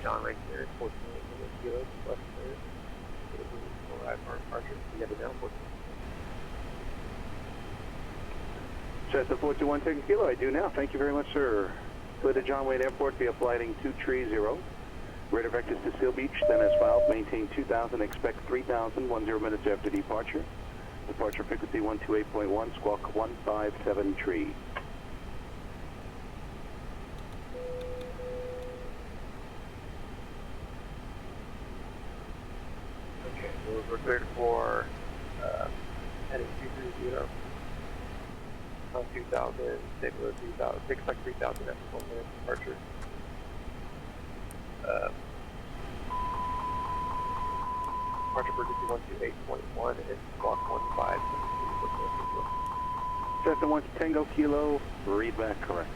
John right here, 14 kilos, left there. Arrive our departure. We have it down 14. Cessna 421 taking kilo, I do now. Thank you very much, sir. Clear to John Wayne Airport via flighting 230. Radar vectors to Seal Beach, then as filed, maintain 2000, expect 3000, 10 minutes after departure. Departure frequency 128.1, squawk 157 tree. Okay, we're cleared for heading 230. 2000, stable 3000, expect 3000 after 1 minute departure. Departure frequency 128.1 and squawk 157. Cessna 1 Tango Kilo, read back correct.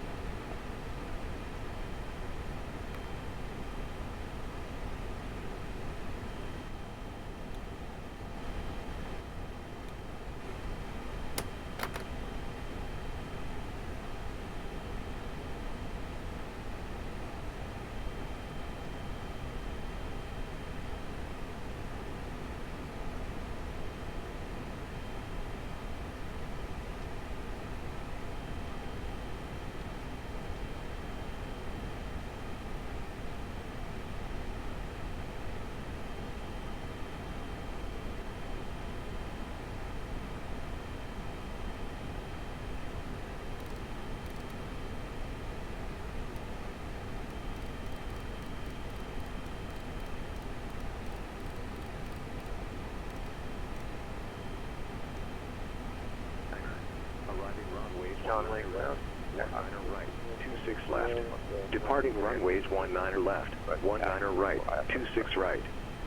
John Lake ground. 19 right, 26 left. Departing runways 19 left, 19 right, 26 right.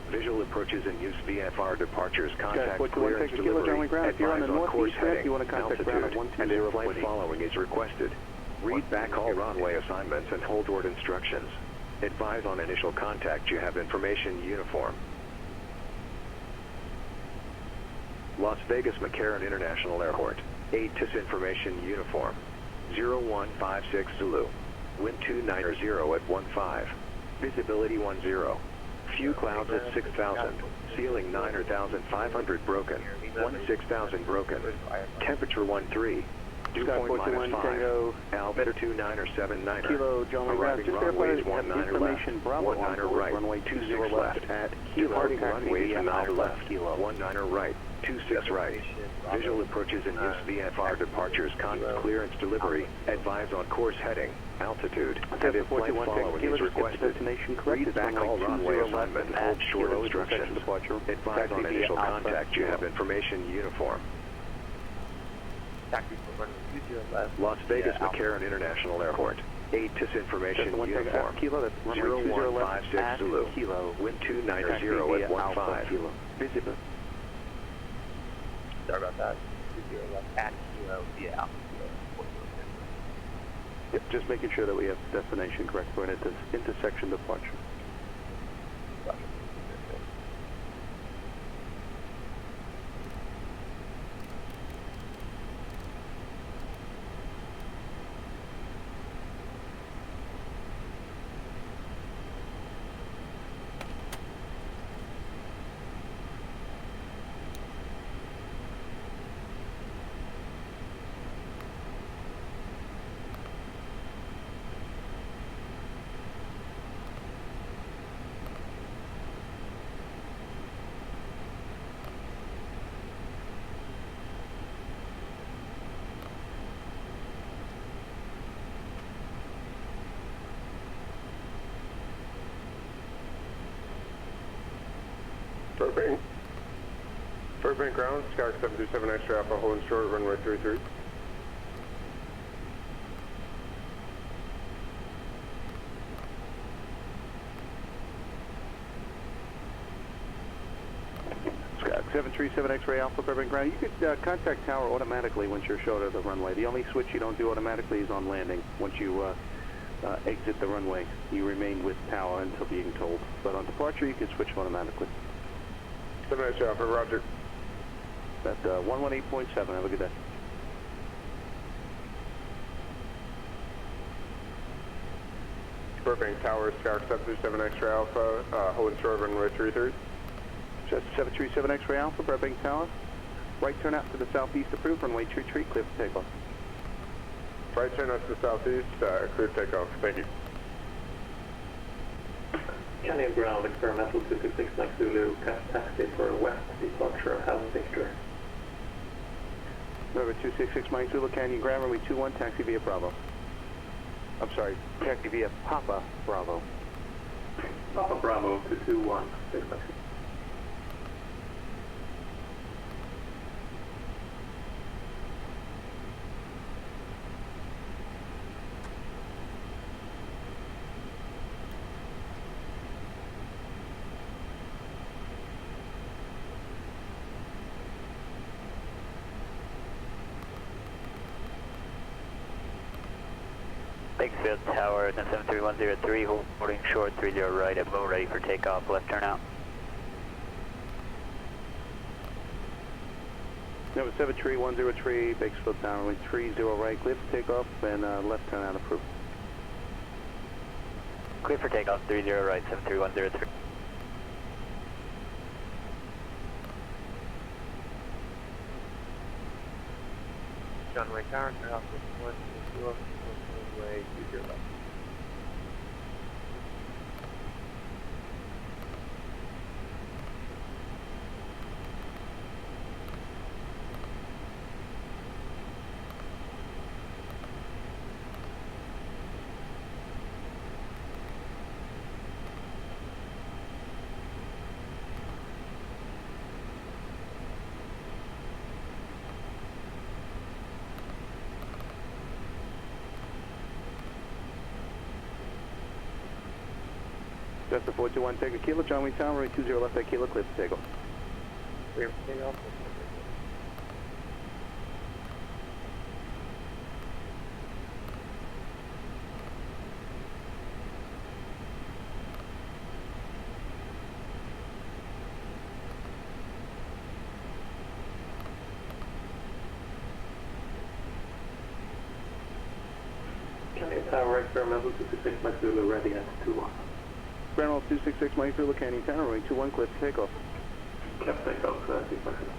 Visual approaches in use VFR departures, contact clearance delivery, advise on course heading, altitude, and in-flight following is requested. Read back all runway assignments and hold toward instructions. Advise on initial contact you have information uniform. Las Vegas McCarran International Airport. 8 TIS information uniform. 0156 Zulu. Wind 290 at 15. Visibility 10. Few clouds at 6,000. Ceiling 9,500 broken. 16,000 broken. Temperature 13. Dew point -5. Altimeter 2979. Kilo John Wayne ground. Arriving runways 19 left. 19 right. Runway 26 left. at Departing Kilo runways 19 left. Kilo. 19 right. 26 right. Visual approaches in use VFR departures, clearance delivery, advise on course heading, altitude, and if flight following is requested. Read back all runway assignment and hold short instructions. Advise on initial contact you have information uniform. Las Vegas McCarran International Airport. 8 TIS information uniform. 0156 Zulu. Wind 290 at 15. Visible. Sorry about that. 20 left at Kilo via Alpha Kilo. Yep, just making sure that we have destination correct for an intersection departure. Burbank ground, Sky 727 extra Alpha, holding short, runway 33. Sky 737 X-ray Alpha, Burbank ground. You could contact tower automatically once you're short of the runway. The only switch you don't do automatically is on landing. Once you exit the runway, you remain with tower until being told. But on departure, you can switch automatically. 7 extra Alpha, roger. At 118.7, have a good day. Burbank Tower, Skyark 737 X-ray Alpha, holding short runway 33. Just 737 X-ray Alpha, Burbank Tower. Right turn out to the southeast approved, runway 23, clear for takeoff. Right turn out to the southeast, clear takeoff. Thank you. Canyon ground, experimental 266 Mike Zulu, taxi for west departure of Alpha Victor. Number 266 Mike Zulu, Canyon ground, runway 21, taxi via Bravo. I'm sorry, taxi via Papa Bravo. Papa Bravo 221, 6 Mike. Bakersfield Tower, 73103, holding short 30 right at bow, ready for takeoff, left turn out. Number 73103, Bakersfield Tower, runway 30 right, clear for takeoff, and left turn out approved. Clear for takeoff, 30 right, 73103. John Ray Tower, Alpha 1, runway 20 left. Just the 421, take a kilo, John Wayne Tower, runway 20 left at kilo, clear for takeoff. Clear for takeoff. Canyon Tower, experimental 266 Mike Zulu, ready at 21. Ground roll 266 Mike Zulu, Canyon Tower, runway 21, clear for takeoff. Left takeoff, 6 Mike Zulu.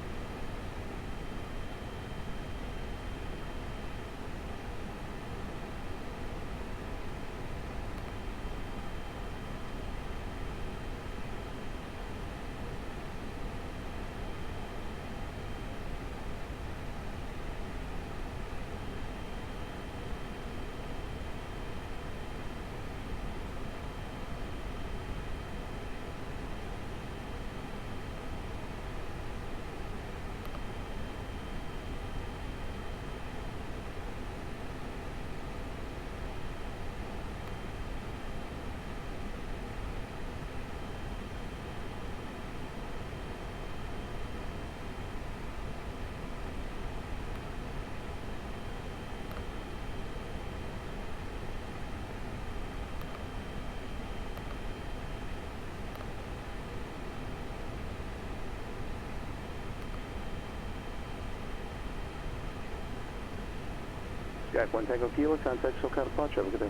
Jack 1 Tango Kilo, contact SoCal departure, have a good day.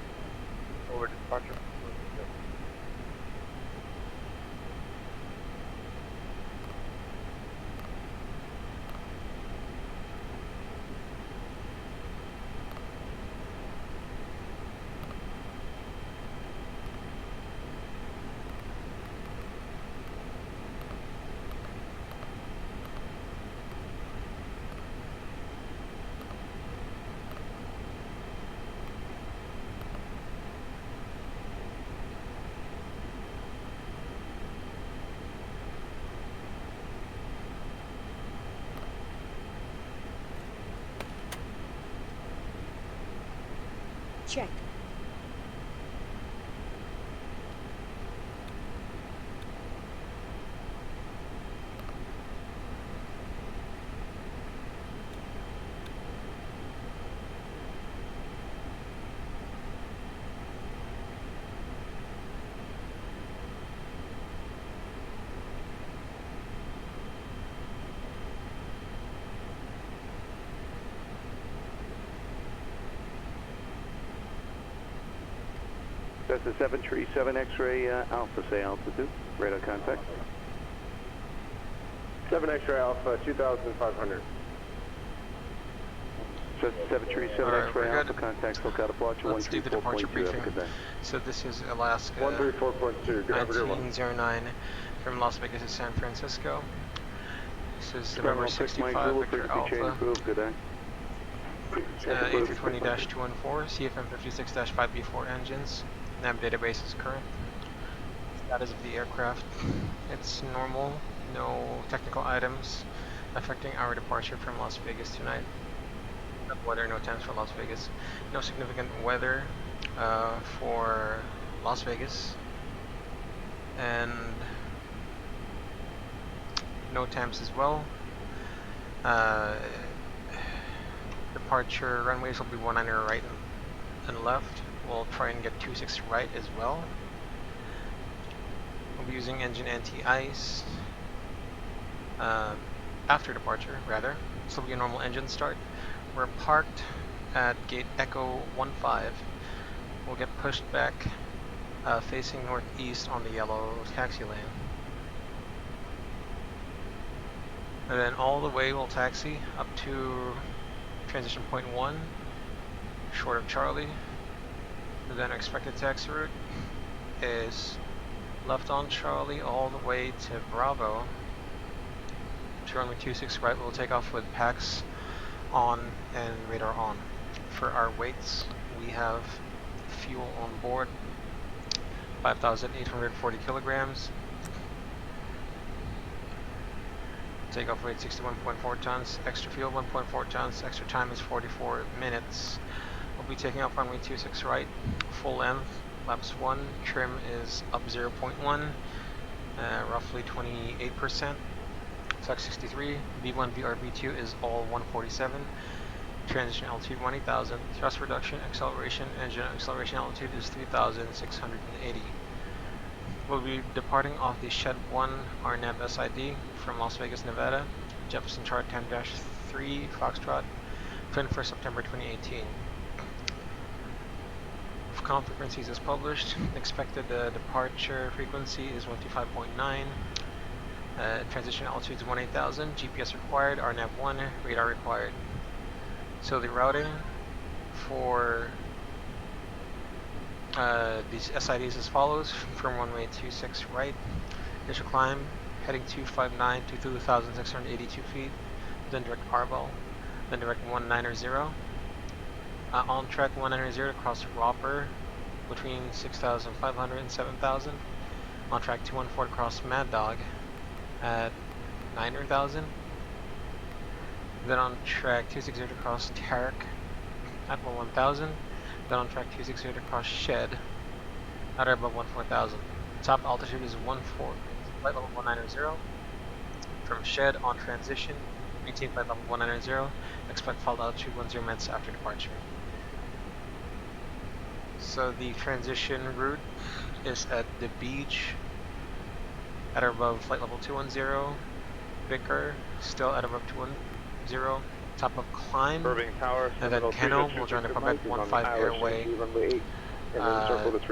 Over departure. Check. That's the 737 X-ray Alpha, say altitude, radar contact. 7 X-ray Alpha, 2,500. That's 737 X-ray Alpha, contact, look out departure, Let's do the departure briefing. So this is Alaska 134.2, good, have a good one. 1909 from Las Vegas to San Francisco. This is the number 65 Victor Alpha. Good day. A320-214, CFM 56-5B4 engines. Nav database is current. Status of the aircraft. It's normal, no technical items affecting our departure from Las Vegas tonight. No weather, no temps for Las Vegas. No significant weather for Las Vegas. And no temps as well. Departure runways will be 19 right and left. We'll try and get 26 right as well. We'll be using engine anti-ice after departure, rather. This will be a normal engine start. We're parked at gate Echo 15. We'll get pushed back facing northeast on the yellow taxi lane. And then all the way we'll taxi up to transition point 1, short of Charlie. And then our expected taxi route is left on Charlie all the way to Bravo. To runway 26 right, we'll take off with PAX on and radar on. For our weights, we have fuel on board, 5,840 kilograms. Takeoff weight 61.4 tons, extra fuel 1.4 tons, extra time is 44 minutes. We'll be taking off runway 26 right, full length, laps 1, trim is up 0.1, roughly 28%, Flex 63, V1, VR, V2 is all 147, transition altitude 18000, thrust reduction, acceleration, engine acceleration altitude is 3680. We'll be departing off the Shed 1 RNAV SID from Las Vegas, Nevada, Jefferson Chart 10-3 Foxtrot, 21st September 2018. Comm frequencies as published. Expected departure frequency is 125.9. Transition altitude is 18,000. GPS required, RNAV 1, radar required. So the routing for these SIDs as follows: from runway 26 right, initial climb, heading 259 to 2,682 feet, then direct RVAL, then direct 190. On track 190 to cross Roper between 6,500 and 7,000. On track 214 to cross Mad Dog at 9,000. Then on track 260 to cross Tarek at 1,000. Then on track 260 to cross Shed at or above 14,000. Top altitude is flight level 190. From Shed on transition, maintain flight level 190. Expect flight altitude 10 minutes after departure. So the transition route is at the beach at or above flight level 210. Vicar still at above 210. Top of climb, and then Keno will join the Quebec 15 airway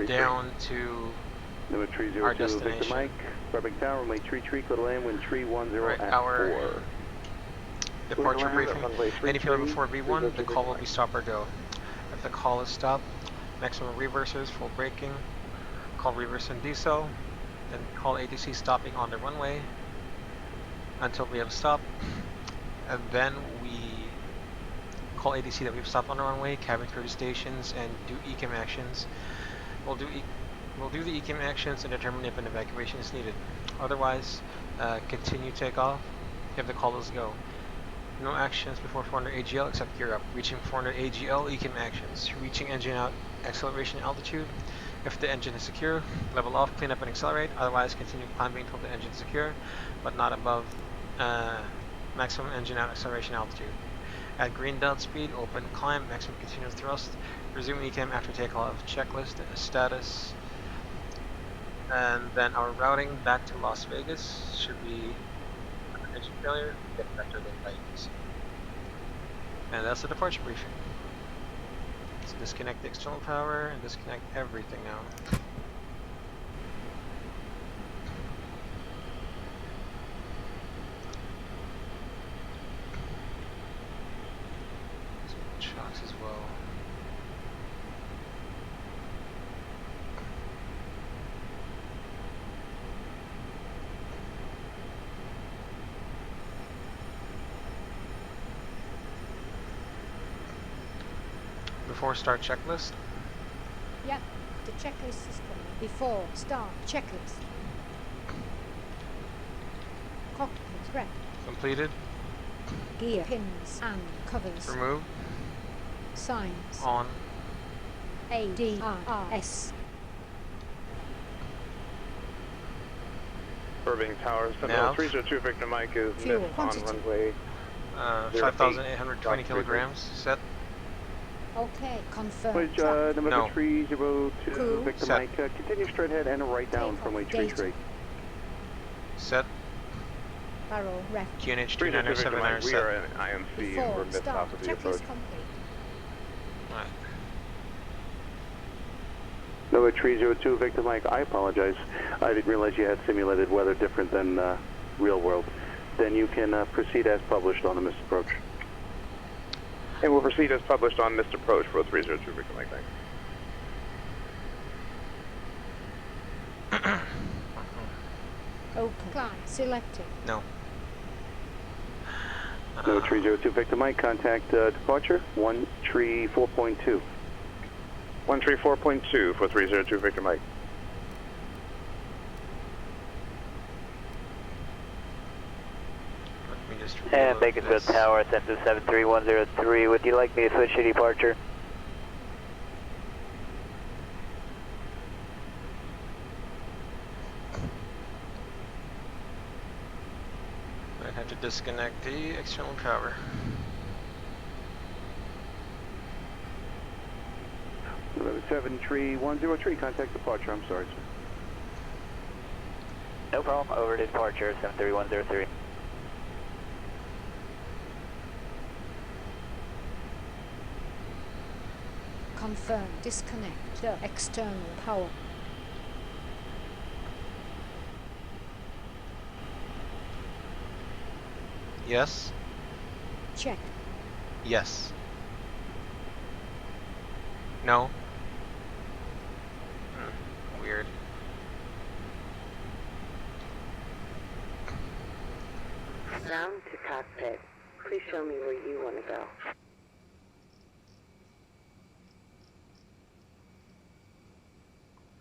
down to our destination. Mike, Quebec Tower, runway 33, clear to land, wind 310 right, at our 4. Departure briefing. Any failure before V1, the call will be stop or go. If the call is stop, maximum reversers, full braking, call reverse and decel, then call ATC stopping on the runway until we have stopped, and then we call ATC that we've stopped on the runway, cabin crew to stations, and do ECAM actions. We'll do the ECAM actions and determine if an evacuation is needed. Otherwise, continue takeoff if the call is go. No actions before 400 AGL except gear up. Reaching 400 AGL, ECAM actions. Reaching engine out, acceleration altitude. If the engine is secure, level off, clean up and accelerate. Otherwise, continue climbing until the engine is secure, but not above maximum engine out acceleration altitude. At green dot speed, open climb, maximum continuous thrust. Resume ECAM after takeoff. Checklist status. And then our routing back to Las Vegas should be engine failure, get factored in by ATC. And that's the departure briefing. Let's disconnect the external power and disconnect everything now. Shocks as well. Before start checklist? Yeah, the checklist is coming. Before start checklist. Cockpit prep. Completed. Gear pins and covers. Remove. Signs. On. ADRS. Irving Tower, Now. Sentinel 302 Victor Mike is Fuel missed quantity. on runway 5,820 kilograms. Set. Okay, confirm. Bridge Track. number No. 302 Cool. Victor Set. Mike, continue straight ahead and right down Takeoff from data. 333. Set. Barrel ref. QNH 302 Victor 2979 Mike, we set. are in IMC and Before we're missed start off of the approach. checklist complete. Alright. Number 302 Victor Mike, I apologize. I didn't realize you had simulated weather different than real world. Then you can proceed as published on the missed approach. And we'll proceed as published on Missed Approach for 302 Victor Mike, thanks. Open. Climb selected. No. Number 302 Victor Mike, contact departure 134.2. 134.2 for 302 Victor Mike. Let me just And reload Beaconsfield this. Tower, Census 73103. Would you like me to switch to departure? I'd have to disconnect the external power. Number 73103, contact departure. I'm sorry, sir. No problem. Over to departure, 73103. Confirm. Disconnect the external power. Yes. Check. Yes. No. Weird. Down to cockpit. Please show me where you want to go.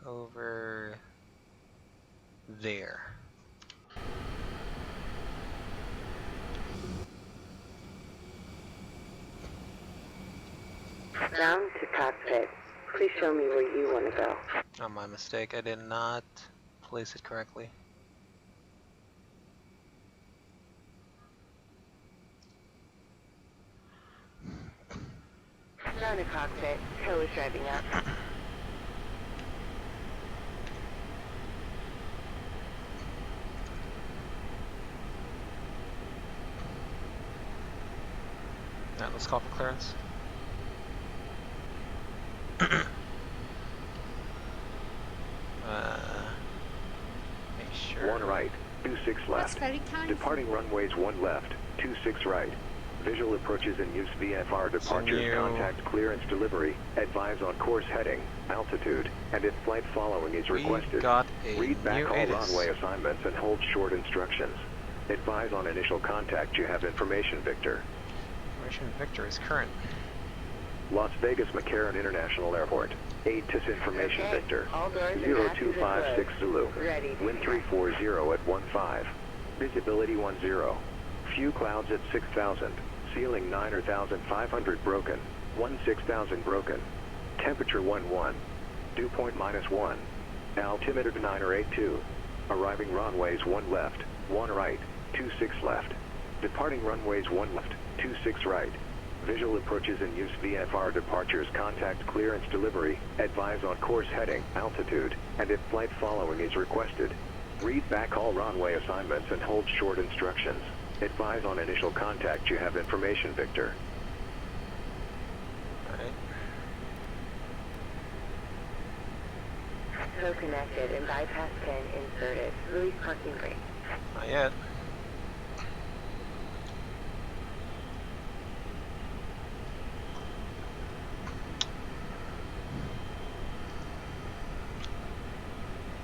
Over there. Down to cockpit. Please show me where you want to go. Oh, my mistake. I did not place it correctly. Down to cockpit. Tow is driving up. Alright, let's call for clearance. Make sure. 1 right, 26 That's left. very kind. Departing runways 1 left, 26 right. Visual approaches in use VFR departures, you- contact clearance delivery, advise on course heading, altitude, and if flight following is We requested. got a Read back new all ATIS. runway assignments and hold short instructions. Advise on initial contact. You have information, Victor. Information Victor is current. Las Vegas McCarran International Airport. ATIS information, Okay, Victor. all doors and 0256 Zulu. Ready. Wind 340 at 15. Visibility 10. Few clouds at 6,000. Ceiling 9,500 broken. 16,000 broken. Temperature 11. Dew point -1. Altimeter 982. Arriving runways 1 left, 1 right, 26 left. Departing runways 1 left, 26 right. Visual approaches in use VFR departures, contact clearance delivery, advise on course heading, altitude, and if flight following is requested. Read back all runway assignments and hold short instructions. Advise on initial contact. You have information, Victor. Alright. XPO connected and bypass pin inserted. Release parking brake. Not yet.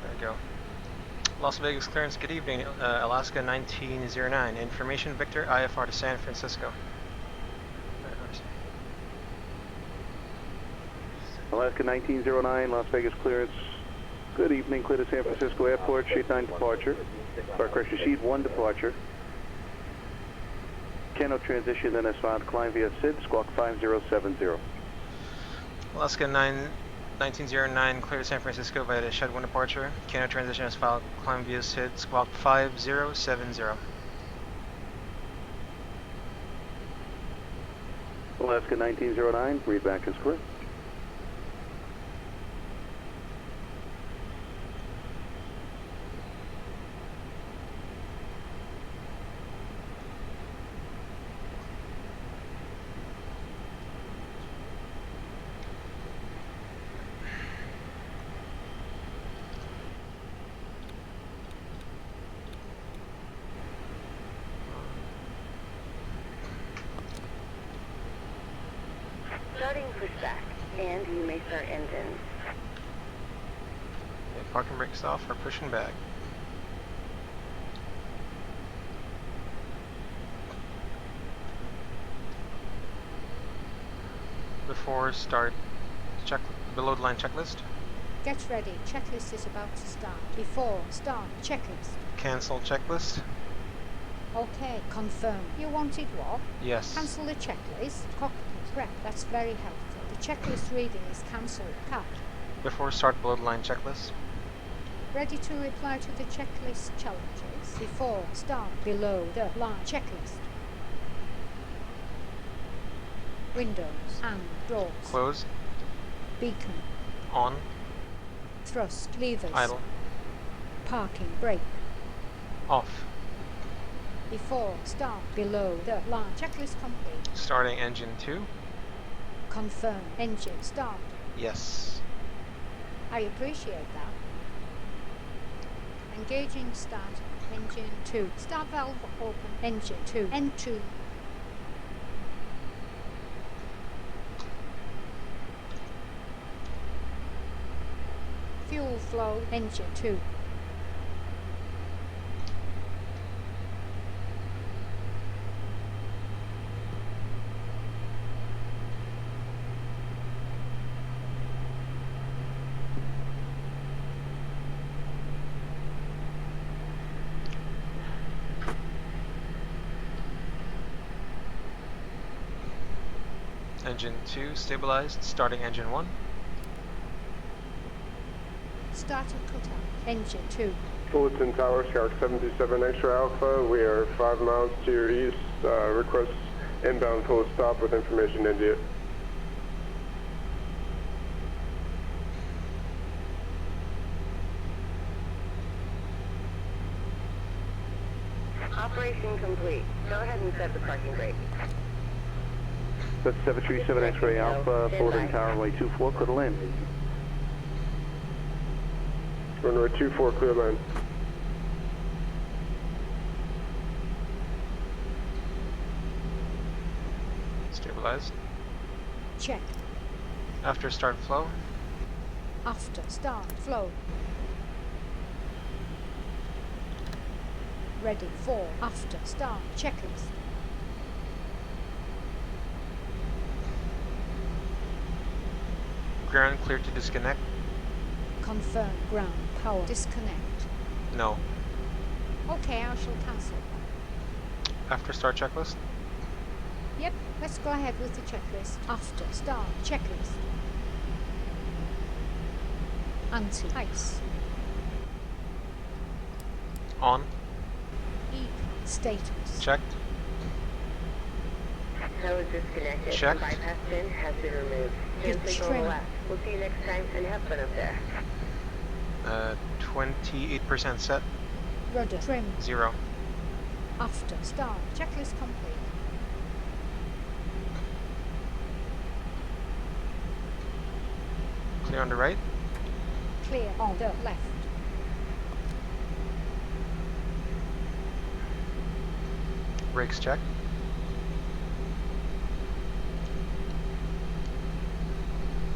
There we go. Las Vegas clearance, good evening. Alaska 1909. Information Victor, IFR to San Francisco. Alaska 1909, Las Vegas clearance. Good evening, clear to San Francisco Airport, sheet 9 departure. Fire correction, sheet 1 departure. Cano transition then as filed, climb via SID, squawk 5070. Alaska 1909, clear to San Francisco via the shed 1 departure. Cano transition as filed, climb via SID, squawk 5070. Alaska 1909, read back is correct. Starting pushback, and you may start engines. Okay, parking brakes off, we're pushing back. Before start, check below the line checklist. Get ready. Checklist is about to start. Before start, checklist. Cancel checklist. Okay, confirm. You wanted what? Yes. Cancel the checklist. Cockpit prep. That's very helpful. The checklist reading is cancelled. Cut. Before start below the line checklist. Ready to reply to the checklist challenges. Before start below the line checklist. Windows and doors. Close. Beacon. On. Thrust levers. Idle. Parking brake. Off. Before start below the line checklist complete. Starting engine 2. Confirm engine start. Yes. I appreciate that. Engaging start engine 2. Start valve open engine 2. N2. Fuel flow engine 2. Engine 2 stabilized. Starting engine 1. Starting cutout engine 2. Fullerton Tower, Shark 77 Extra Alpha. We are 5 miles to your east. Request inbound full stop with information India. Operation complete. Go ahead and set the parking brake. That's 737 X-ray Alpha, Fullerton Tower, runway 24, clear to land. Runway 24, clear land. Stabilized. Check. After start flow. After start flow. Ready for after start checklist. Ground clear to disconnect. Confirm ground power disconnect. No. Okay, I shall cancel. After start checklist. Yep, let's go ahead with the checklist. After start checklist. Anti-ice. On. Econ status. Checked. Tow is disconnected. Checked. Bypass pin has been removed. Hand Good signal trim. left. We'll see you next time and have fun up there. 28% set. Rudder trim. 0. After start checklist complete. Clear on the right. Clear on the left. Brakes check.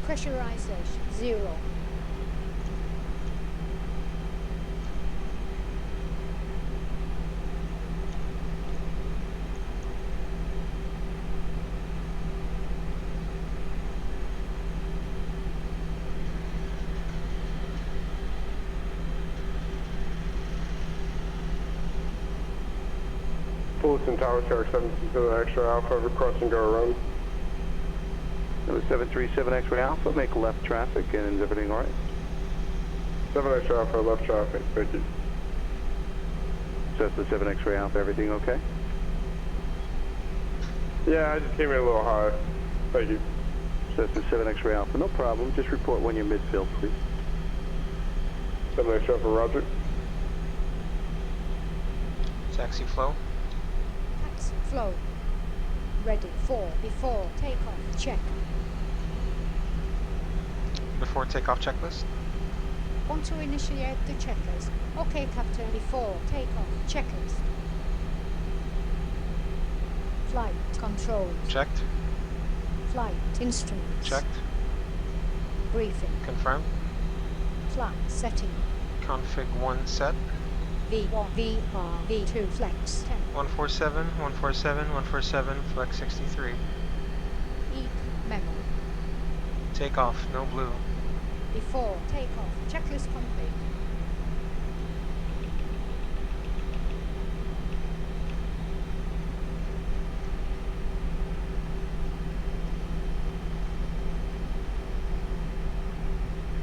Pressurization 0. Fullerton Tower, Shark 730 Extra Alpha, requesting go around. Number 737 X-ray Alpha, make left traffic, and is everything all right? 7 Extra Alpha, left traffic, thank you. Cessna 7 X-ray Alpha, everything okay? Yeah, I just came in a little high. Thank you. Cessna 7 X-ray Alpha, no problem. Just report when you're midfield, please. 7 Extra Alpha, roger. Taxi flow. Taxi flow. Ready for before takeoff. Check. Before takeoff checklist. Want to initiate the checkers. Okay, Captain. Before takeoff. Checkers. Flight controls. Checked. Flight instruments. Checked. Briefing. Confirmed. Flight setting. Config 1 set. V1, VR, V2, flex 10. 147, 147, 147, flex 63. E memo. Takeoff, no blue. Before takeoff. Checklist complete.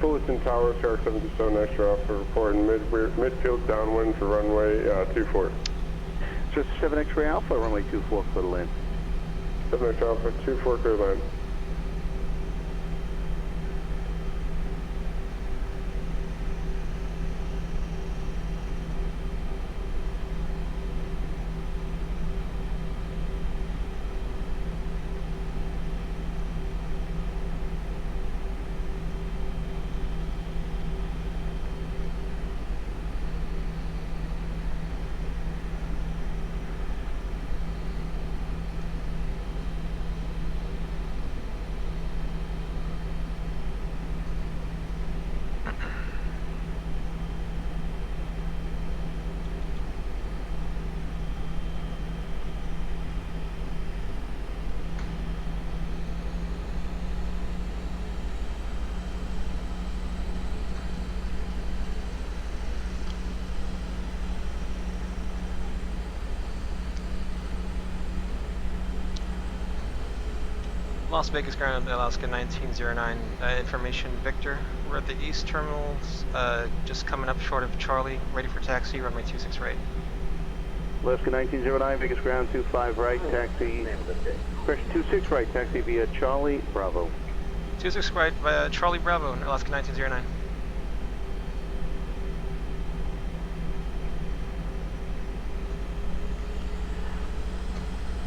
Fullerton Tower, Shark 727 Extra Alpha, reporting midfield downwind for runway 24. Cessna 7 X-ray Alpha, runway 24, clear to land. 7 Extra Alpha, 24, clear land. Las Vegas ground, Alaska 1909, information Victor. We're at the east terminals, just coming up short of Charlie, ready for taxi, runway 26 right. Alaska 1909, Vegas ground 25 right, taxi. Pressure 26 right, taxi via Charlie Bravo. 26 right via Charlie Bravo, Alaska 1909.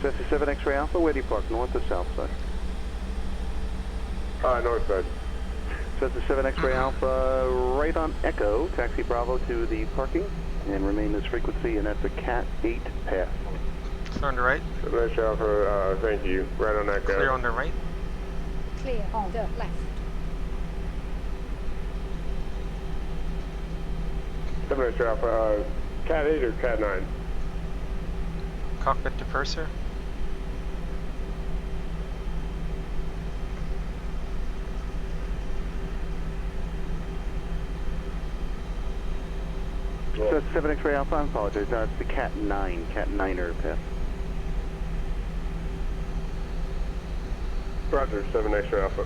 Cessna 7 X-ray Alpha, where do you park, north or south side? North side. Cessna 7 X-ray Alpha, right on Echo, taxi Bravo to the parking, and remain this frequency, and that's a Cat 8 path. Clear on the right. 7 Extra Alpha, thank you. Right on that guy. Clear on the right. Clear on the left. 7 Extra Alpha, Cat 8 or Cat 9? Cockpit to purser. Cessna 7 X-ray Alpha, I apologize, it's the Cat 9, Cat 9er path. Roger, 7 Extra Alpha.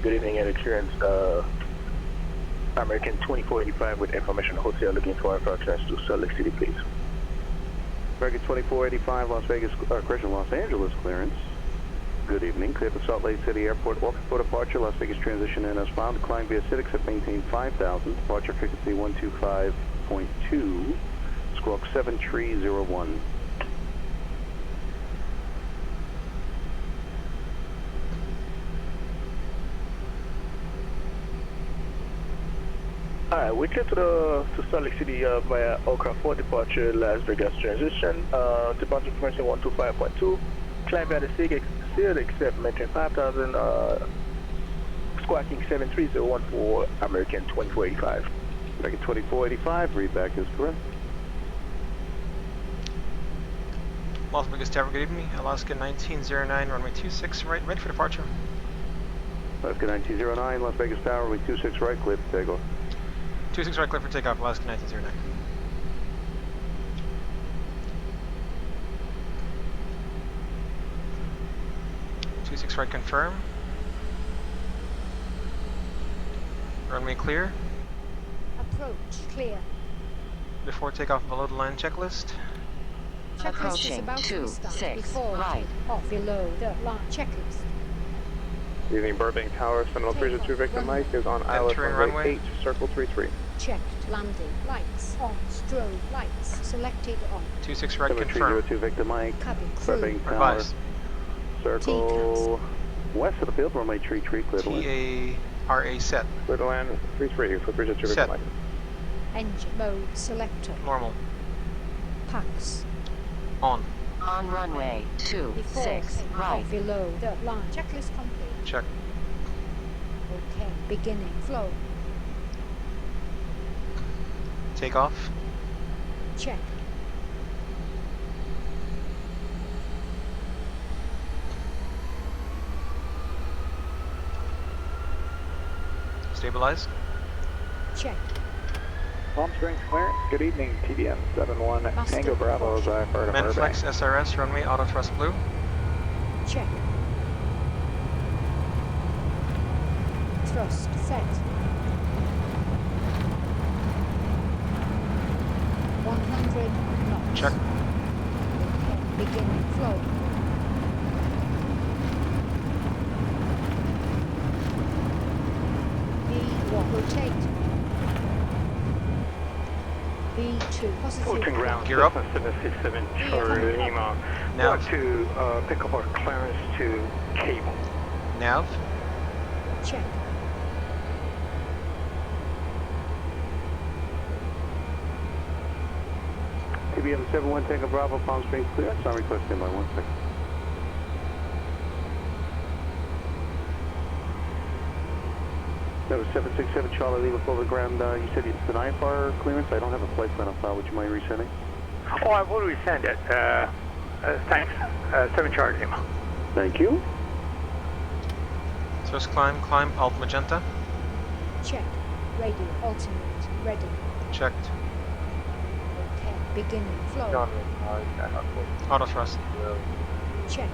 good evening, and clearance American 2485 with information hotel looking for approaches to Salt Lake City, please. American 2485, Los Angeles clearance. Good evening. Clear for Salt Lake City Airport. Welcome for departure. Las Vegas transition in as found. Climb via Civic at maintain 5,000. Departure frequency 125.2. Squawk 7301. Alright, we clear to Salt Lake City via Okra 4 departure, Las Vegas transition. Departure frequency 125.2. Climb via the Civic except maintain 5,000. Squawking 7301 for American 2485. American 2485, readback is correct. Las Vegas Tower, good evening. Alaska 1909, runway 26 right, ready for departure. Alaska 1909, Las Vegas Tower, runway 26 right, clear for takeoff. 26 right, clear for takeoff, Alaska 1909. Six right, confirm. Runway clear. Approach clear. Before takeoff, below the line checklist. Checklist is about to start before right. Off below the line checklist. Good evening, Burbank Tower, Seminole 302 Victor Mike is on ILS runway 8, circle 33. Checked landing lights on, strobe lights selected on. 26 right, confirm. 302 Victor Mike, Cabin Burbank crew. Tower, Advise. circle west of the field, runway 33, clear to land. TARA set. Clear to land 33 for 302 Victor Mike. Engine mode selector. Normal. Pax. On. On runway 26 right. Below the line. Checklist complete. Check. Okay. Beginning flow. Takeoff. Check. Stabilize. Check. Palm Springs clearance. Good evening, TDM 71 Master Tango Bravo is IFR to Burbank. Manflex SRS, runway auto thrust blue. Check. Thrust set. 100 knots. Check. Okay. Beginning flow. B1 rotate. B2 positive. Fulton ground, Gear up. 767 Charlie Lima. Nav. Want to pick up our clearance to cable. Nav. Check. TBM 71 Tango Bravo, Palm Springs clearance. I'm requesting by 1 second. That was 767 Charlie Lima over the ground. You said it's an IFR clearance. I don't have a flight plan on file. Would you mind resending? Oh, I've already sent it. Thanks. 7 Charlie Lima. Thank you. Thrust climb, alt magenta. Check. Radio ultimate ready. Checked. Okay. Beginning flow. John, Auto thrust. Check.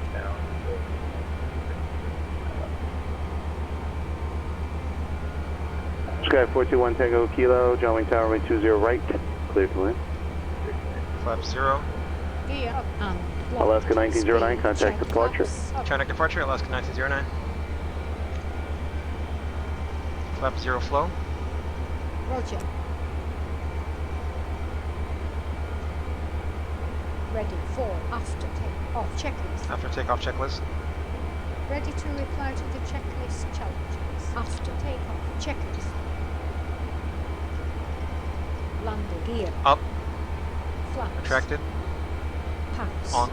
Sky 421 Tango Kilo, John Wayne Tower, runway 20 right, clear to land. Flap 0. Gear up and lock. Alaska 1909, Speed contact check. departure. Flaps up. Chinook departure, Alaska 1909. Flap 0 flow. Roger. Ready for after take off checklist. After takeoff checklist. Ready to reply to the checklist challenges. After takeoff checklist. Landing gear. Up. Flaps. Retracted. Pass. On.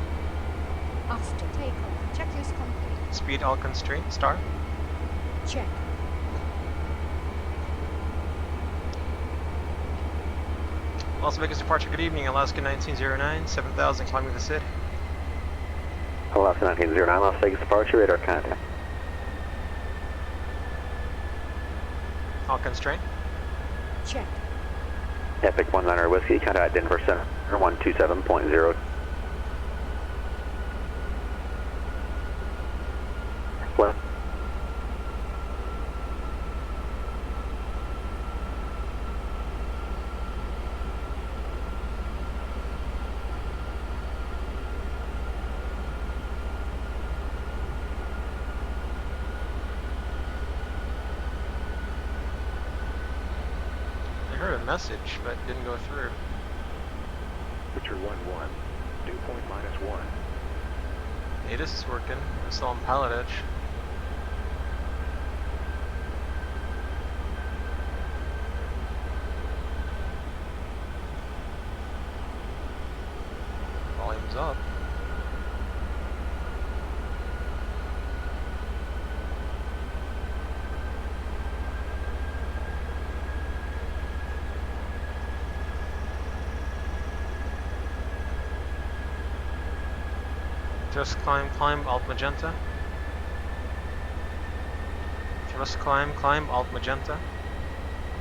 After takeoff. Checklist complete. Speed all constraint. Star. Check. Las Vegas departure, good evening. Alaska 1909, 7000, climbing the SID. Alaska 1909, Las Vegas departure, radar contact. All constraint. Check. Epic 19er Whiskey, contact Denver Center, 127.0. a message, but it didn't go through. Temperature 11, dew point -1. Hey, this is working. I'm still on PilotEdge. Volume's up. Just climb, alt magenta. Just climb, alt magenta.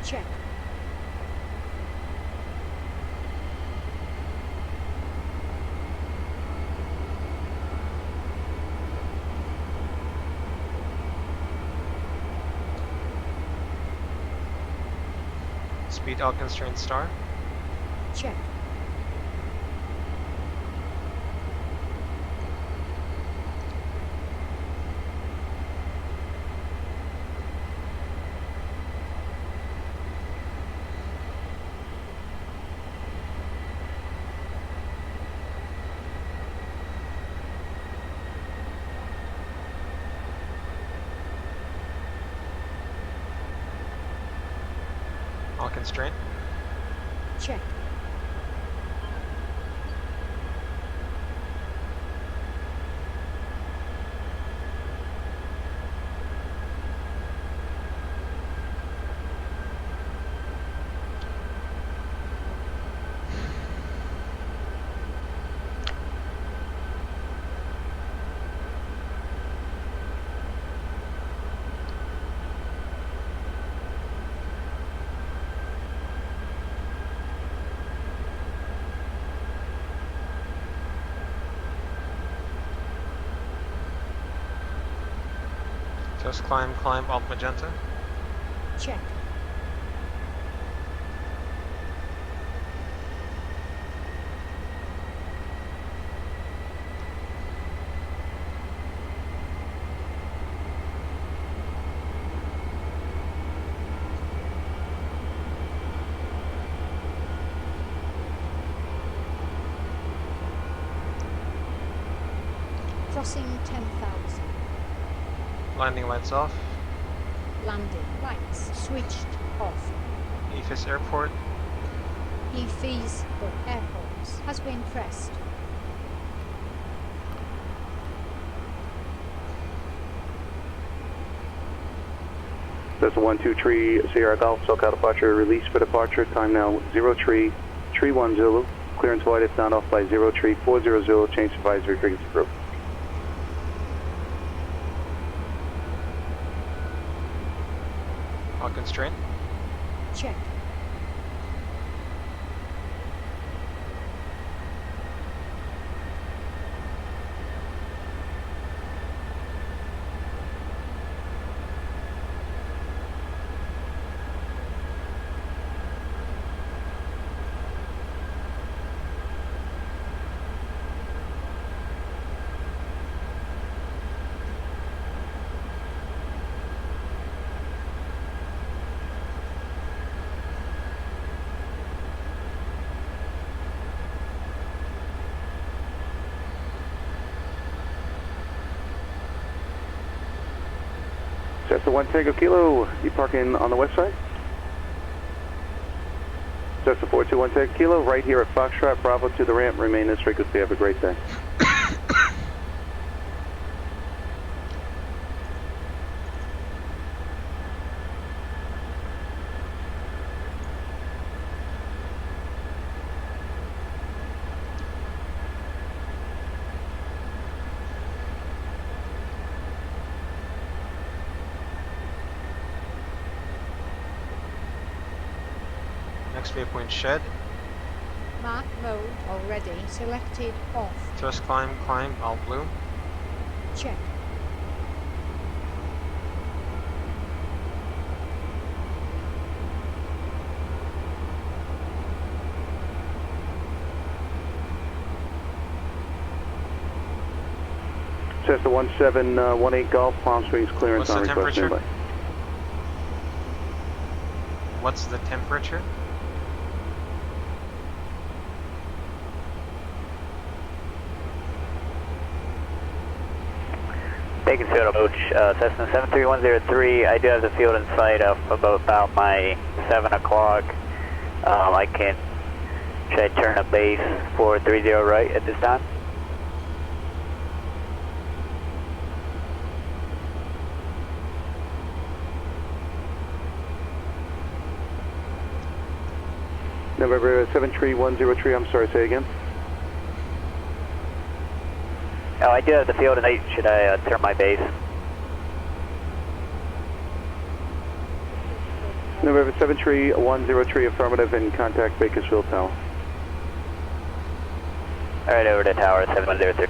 Check. Speed alt constraint star. Check. Alt constraint. Check. Just climb, alt magenta. Check. Crossing 10,000. Landing lights off. Landing lights switched off. EFIS airport. EFIS for airports has been pressed. That's 123 Sierra Golf, SoCal departure, release for departure, time now 0331 Zulu, clearance void if not off by 03400, change advisory frequency group. Alt constraint. Check. That's the 1 Tango Kilo, you parking on the west side? That's the 421 Tango Kilo, right here at Foxtrot, Bravo to the ramp, remain this frequency, have a great day. Next waypoint shed. Mark mode already selected off. Just climb, alt blue. Check. Cessna 1718 Golf, Palm Springs clearance on request. What's the temperature? taking field approach, Cessna 73103. I do have the field in sight of about my 7 o'clock. Should I turn a base 430 right at this time? November 73103, I'm sorry, say again. Oh, I do have the field in sight. Should I turn my base? November 73103, affirmative, and contact Bakersfield Tower. Alright, over to tower 7103.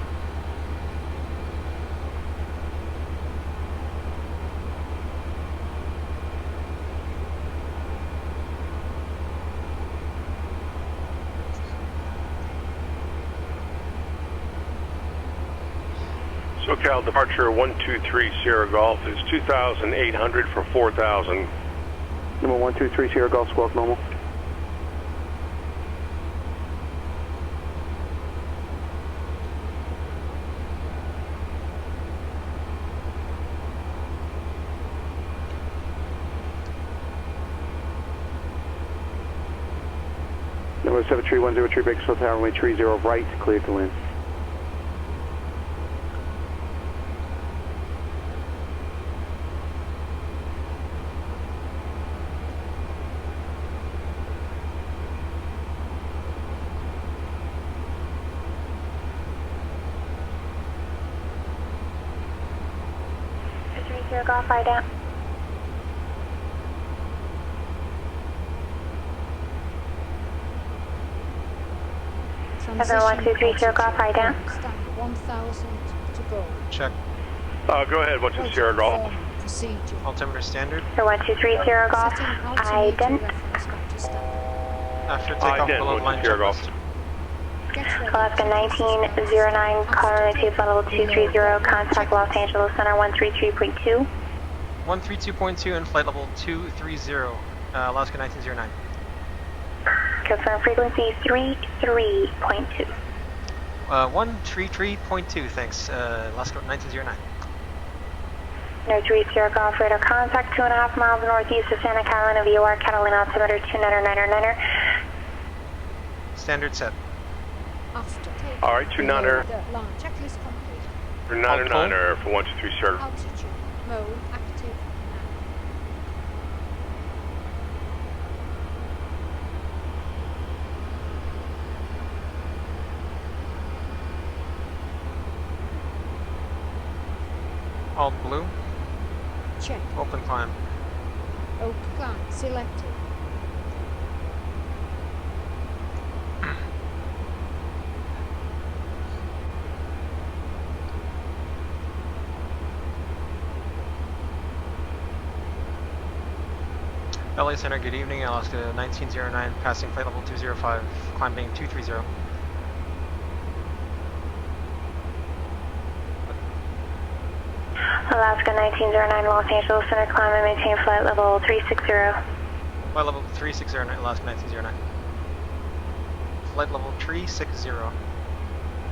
SoCal departure 123 Sierra Golf is 2,800 for 4,000. Number 123 Sierra Golf, squawk normal. Number 73103 Bakersfield Tower, runway 30 right, cleared to land. Golf, fire down. Transition 123 Sierra Golf, fire down. 1,000 to go. Check. Go ahead, what's the Sierra Golf? Procedure. Altimeter standard. 123 Sierra Golf, ident. After takeoff below line checklist. Alaska 1909, Colorado Tape level 230, contact Los Angeles Center 133.2. 132.2 and flight level 230, Alaska 1909. Confirm frequency 33.2. 133.2, thanks, Alaska 1909. No 3 Sierra Golf, radar contact 2.5 miles northeast of Santa Catalina, VOR, Catalina altimeter 29er. Standard set. After. Alright, 29er. Checklist complete. 9er for 123 Sierra. Altitude. Mode active now. All blue. Check. Open climb. Open climb. Selected. LA Center, good evening, Alaska 1909, passing flight level 205, climb being 230. Alaska 1909, Los Angeles Center, climb and maintain flight level 360. Flight level 360, Alaska 1909. Flight level 360.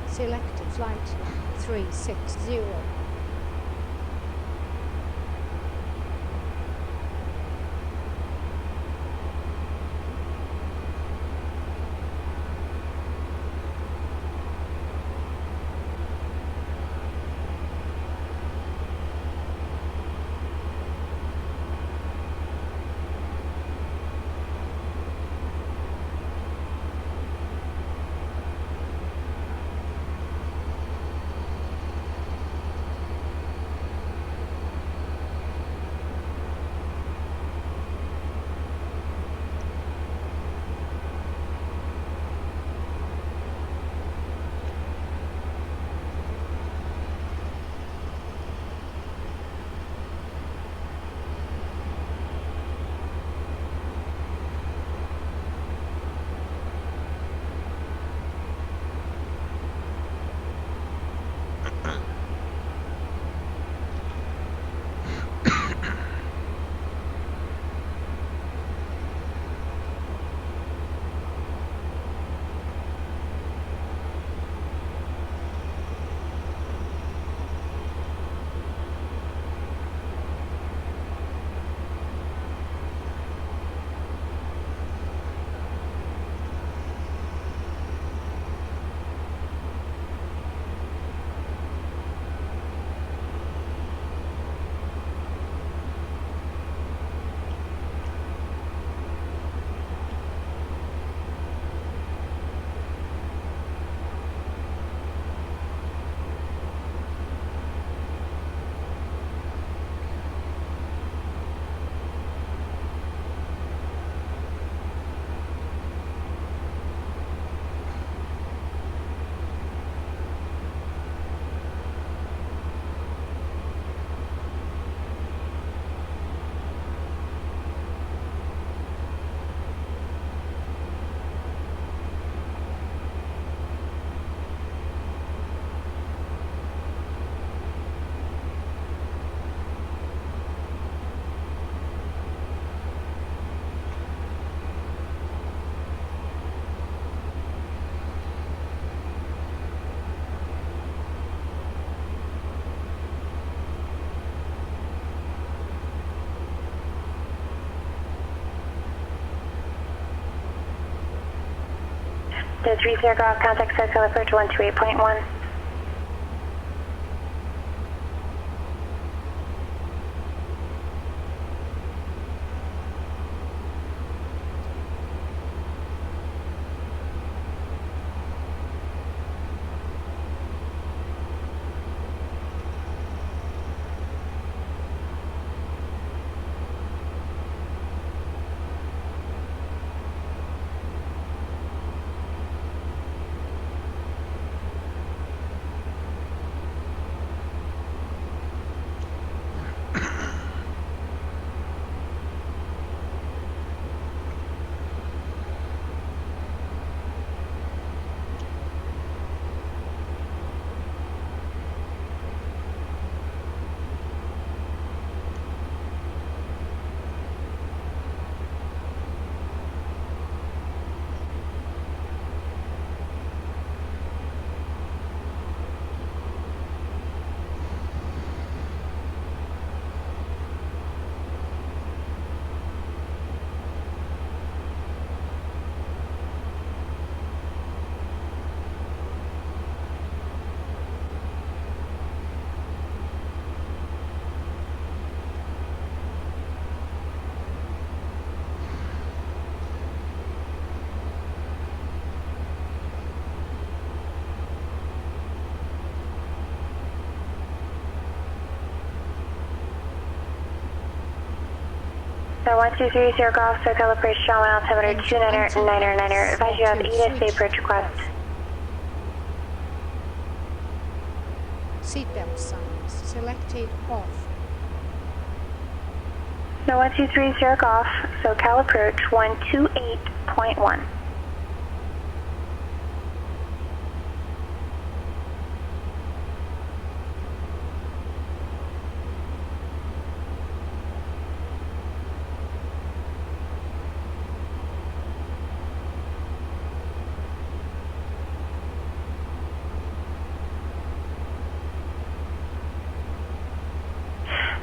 Selected flight 360. The 30 Golf, contact circle approach 128.1. So 1230 Golf, circle approach, Shaman altimeter 2999er. Advise you have ETA approach request. Seatbelt signs selected off. So 1230 Golf, SoCal approach 128.1.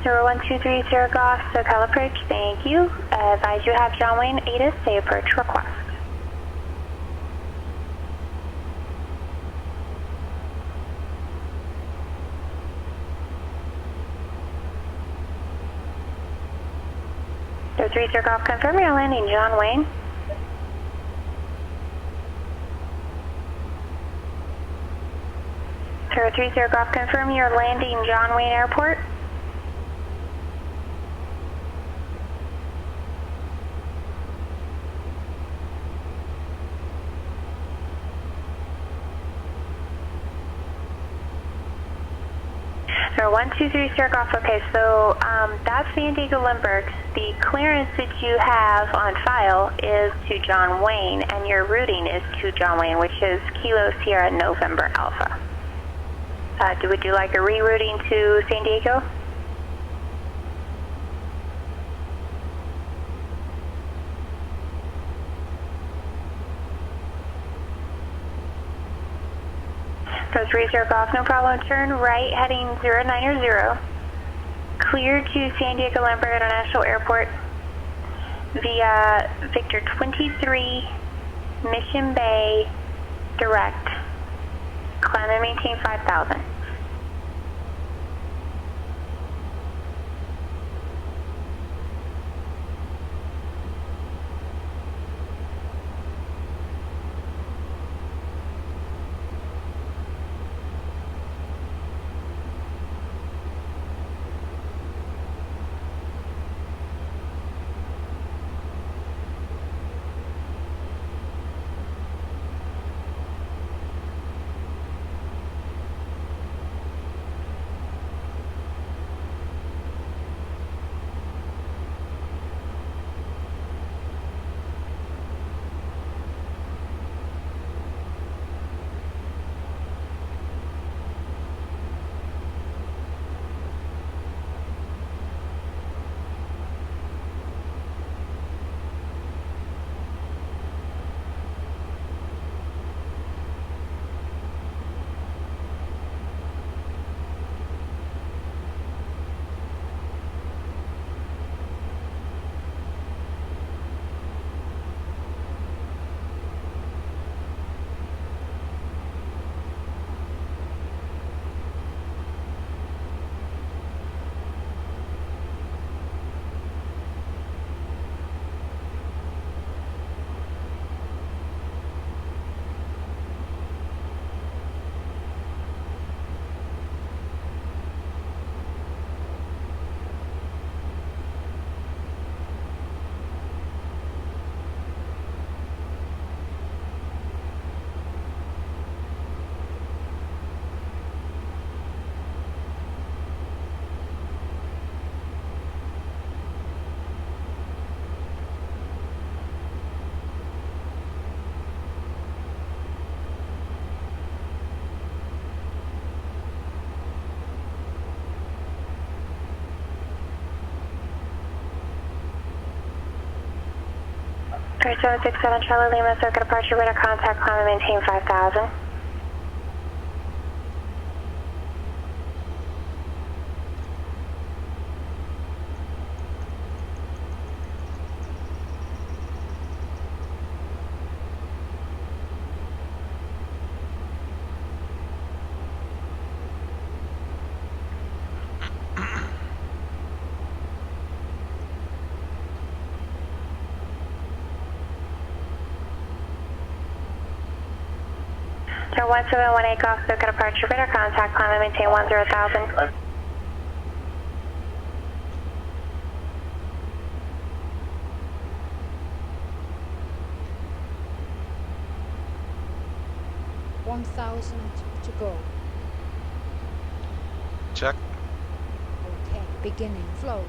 So 1230 Golf, SoCal approach, thank you. Advise you have John Wayne ATIS, say approach request. So 30 Golf, confirm your landing, John Wayne. So 30 Golf, confirm your landing, John Wayne Airport. So 1230 Golf, okay, so that's San Diego Lindbergh. The clearance that you have on file is to John Wayne, and your routing is to John Wayne, which is Kilo Sierra November Alpha. Would you like a rerouting to San Diego? So 30 Golf, no problem. Turn right, heading 090. Clear to San Diego Lambert International Airport via Victor 23, Mission Bay, direct. Climb and maintain 5,000. 3767 Charlie Lima, circuit departure, radar contact, climb and maintain 5000. So 1718 golf, circuit departure, radar contact, climb and maintain 10,000. to go. Check. Okay, beginning flow.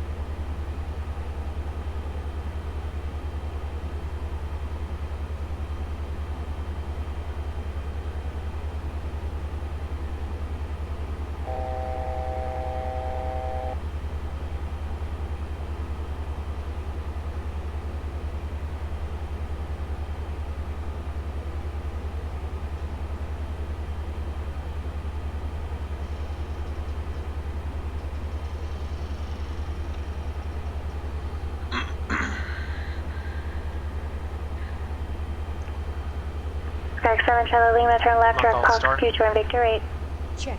Sky 7 Charlie Lima, turn left, direct call start. to join Victor 8. Check.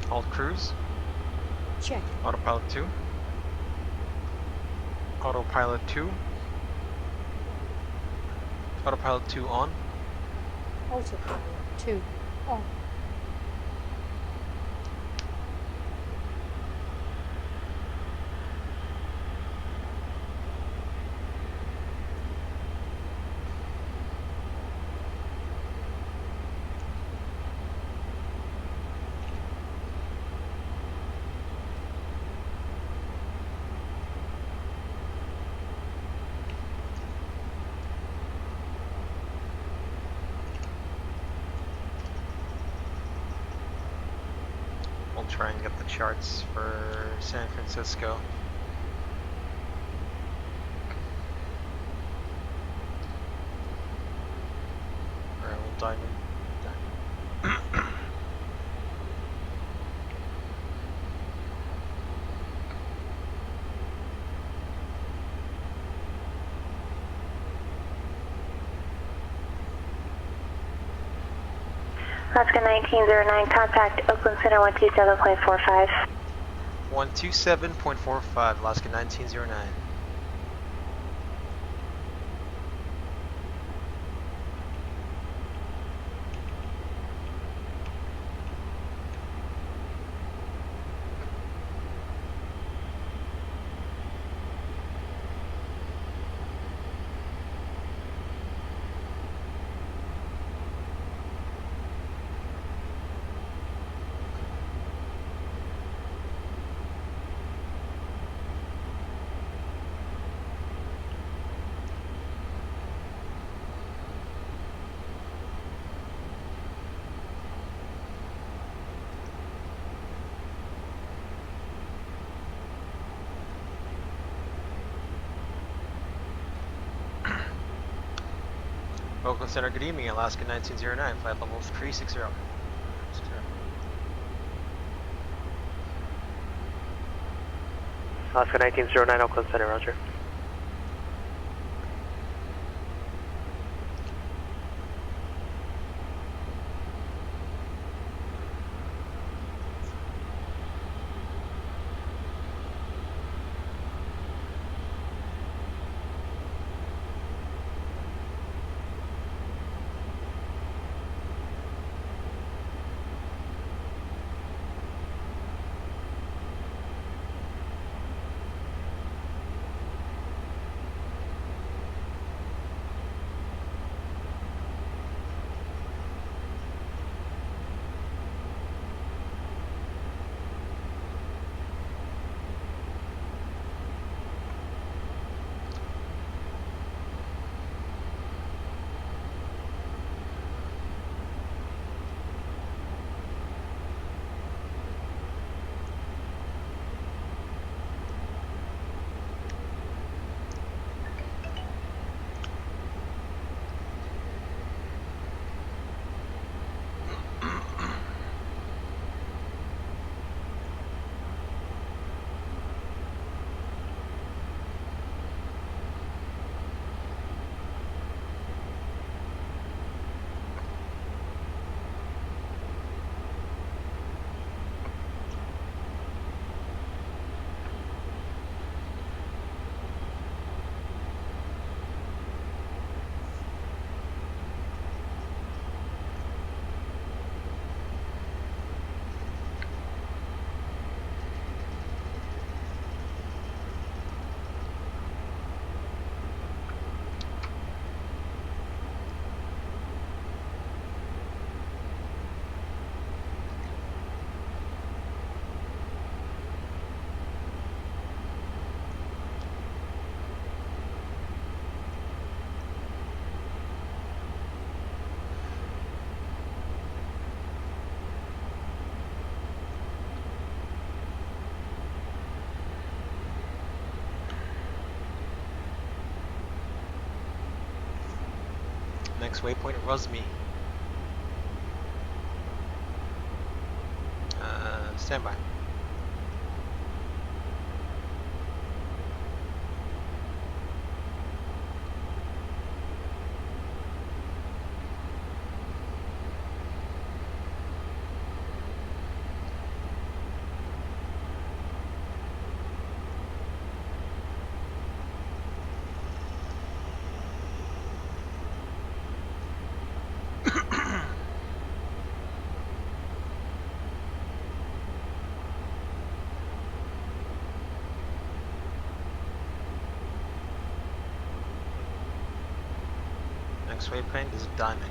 Hold cruise. Check. Autopilot 2. Autopilot 2. Autopilot 2 on. Autopilot 2 on. We'll try and get the charts for San Francisco. Alright, we'll dive in. Alaska 1909, contact Oakland Center 127.45. 127.45, Alaska 1909. Oakland Center, good evening, Alaska 1909, flight level 360. Alaska 1909, Oakland Center, roger. Next waypoint, Rosmi. Standby. Next waypoint is Diamond.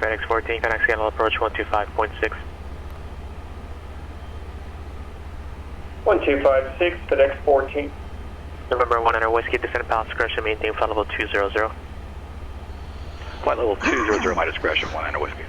FedEx 14, FedEx Scandal approach 125.6. 1256, FedEx 14. November 100 Whiskey, descend past discretion, maintain flight level 200. Flight level 200, my discretion, 100 Whiskey.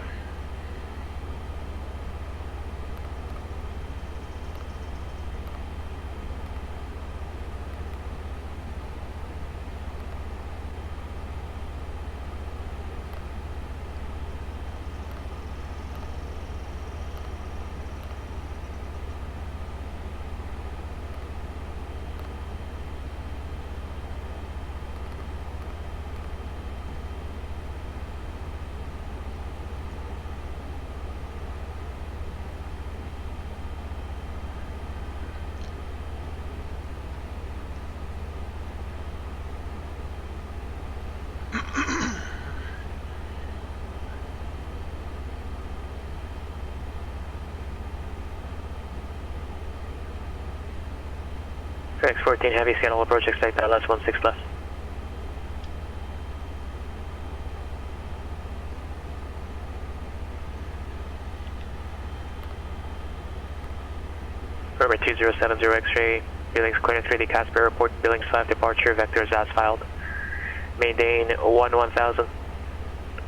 FedEx 14 Heavy Scandal approach, expect ILS 16 left. November 2070 X-ray, Billings clearance 3D Casper Airport, Billings 5 departure, vectors as filed. Maintain 1000.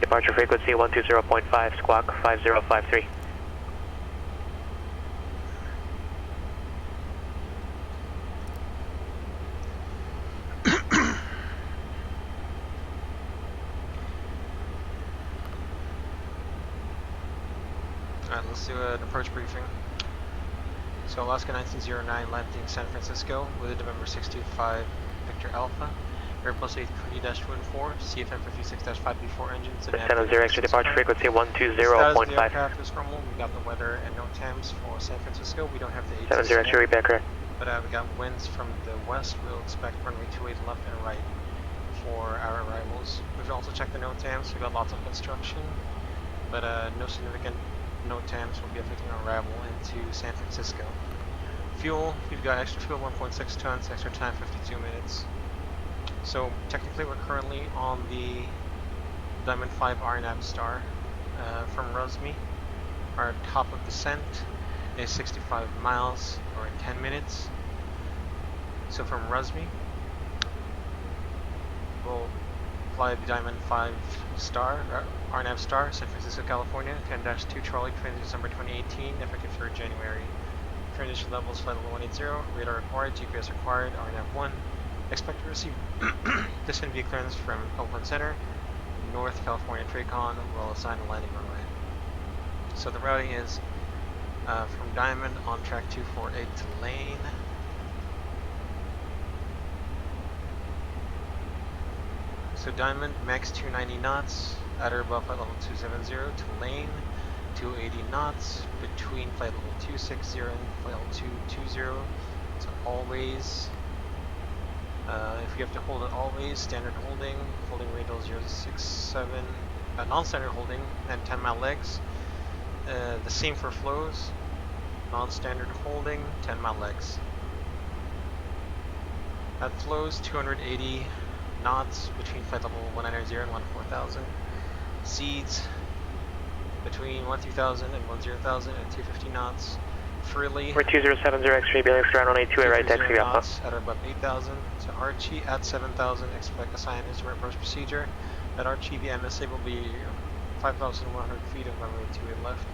Departure frequency 120.5, squawk 5053. Alright, let's do an approach briefing. So Alaska 1909 landing San Francisco with a November 625 Victor Alpha. Airbus A320-24, CFM 56-5B4 engines. 70 extra departure frequency 120.5. The aircraft is normal. We got the weather and no TAMs for San Francisco. We don't have the 70 extra repair correct. But we got winds from the west. We'll expect runway 28 left and right for our arrivals. We've also checked the no TAMs. We got lots of construction, but no significant no TAMs will be affecting our arrival into San Francisco. Fuel, we've got extra fuel 1.6 tons, extra time 52 minutes. So technically we're currently on the Diamond 5 RNAV star from Rosmi. Our top of descent is 65 miles or 10 minutes. So from Rosmi, we'll fly the Diamond 5 star, RNAV star, San Francisco, California, 10-2 trolley, train December 2018, effective 3rd January. Transition levels, flight level 180, radar required, GPS required, RNAV 1. Expect to receive descent via clearance from Oakland Center, North California Tracon, will assign a landing runway. So the routing is from Diamond on track 248 to Lane. So Diamond, max 290 knots, at or above flight level 270 to Lane, 280 knots, between flight level 260 and flight level 220, so always. If you have to hold it always, standard holding radial 067, non-standard holding, and 10-mile legs. The same for flows, non-standard holding, 10-mile legs. At flows, 280 knots between flight level 190 and 14000. Seeds between 13000 and 10000 and 250 knots. Freely. We're 2070 X-ray, Billings ground 182 right, taxi knots at or above 8000. To Archie at 7000, expect a sign instrument approach procedure. At Archie, the MSA will be 5100 feet of runway 28 left.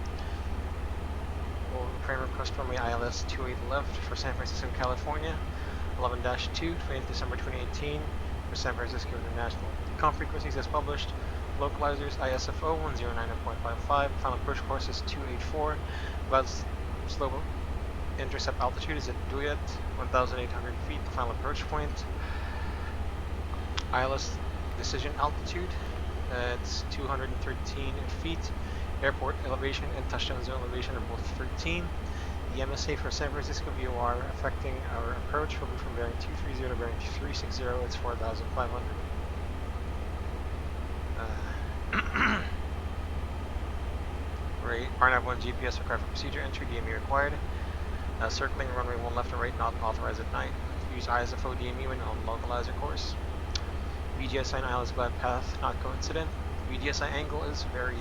We'll train request runway ILS 28 left for San Francisco, California. 11-2, 20th December 2018 for San Francisco International. Com frequencies as published. Localizers ISFO 109.55. Final approach course is 284. About slow intercept altitude is at Duyet, 1,800 feet, the final approach point. ILS decision altitude, it's 213 feet. Airport elevation and touchdown zone elevation are both 13. The MSA for San Francisco VOR affecting our approach will be from bearing 230 to bearing 360, it's 4,500. Right, RNAV 1 GPS required for procedure entry, DME required. Circling runway 1 left and right, not authorized at night. Use ISFO DME when on localizer course. VGSI and ILS glide path, not coincident. VGSI angle is very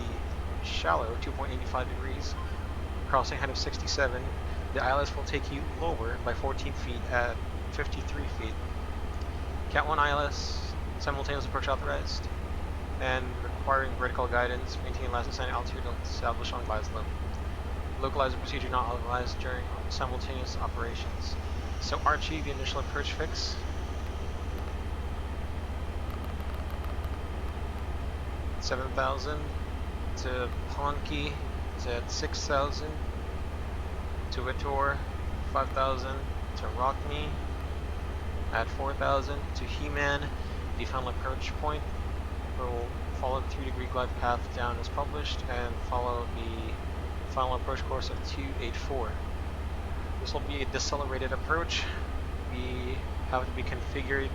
shallow, 2.85 degrees, crossing height of 67. The ILS will take you lower by 14 feet at 53 feet. Cat 1 ILS, simultaneous approach authorized, and requiring vertical guidance, maintaining last ascending altitude established on glide slope. Localizer procedure not authorized during simultaneous operations. So Archie, the initial approach fix. $7,000 to Ponky is at 6,000 to Vitor, 5,000 to Rockney at 4,000 to He-Man. The final approach point will follow the 3-degree glide path down as published and follow the final approach course of 284. This will be a decelerated approach. We have to be configured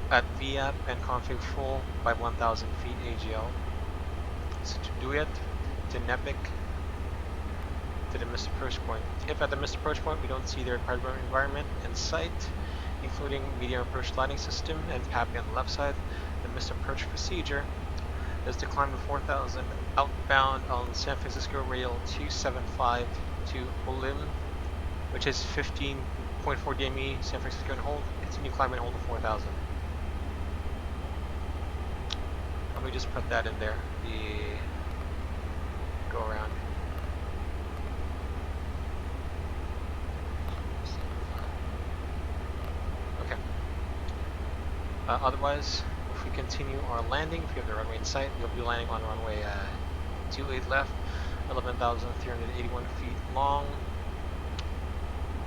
at VAP and config full by 1,000 feet AGL. So to do it, to NEPIC to the missed approach point. If at the missed approach point we don't see the required environment in sight, including medium approach lighting system and PAPI on the left side, the missed approach procedure is to climb the 4,000 outbound on San Francisco Rail 275 to Olim, which is 15.4 DME, San Francisco, and hold. Continue climbing, hold to 4,000. Let me just put that in there, the go around. Okay. Otherwise, if we continue our landing, if we have the runway in sight, we'll be landing on runway 28 left, 11,381 feet long.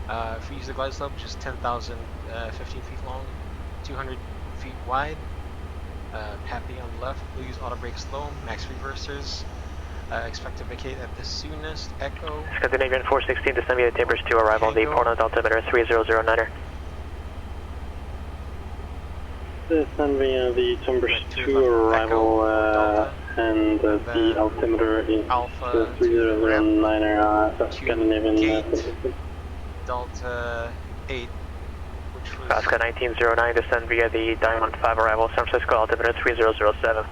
If we use the glide slope, which is 10,015 feet long, 200 feet wide. PAPI on the left, we'll use auto brake slow, max reversers. Expect to vacate at the soonest. Echo. Scandinavian 416, descend via Timbers to arrival on the Portland altimeter 3009er. Descend via the Timbers 2 arrival and the altimeter is Alpha 3009er Scandinavian. Gate Delta 8. Alaska 1909, descend via the Diamond 5 arrival, San Francisco altimeter 3007.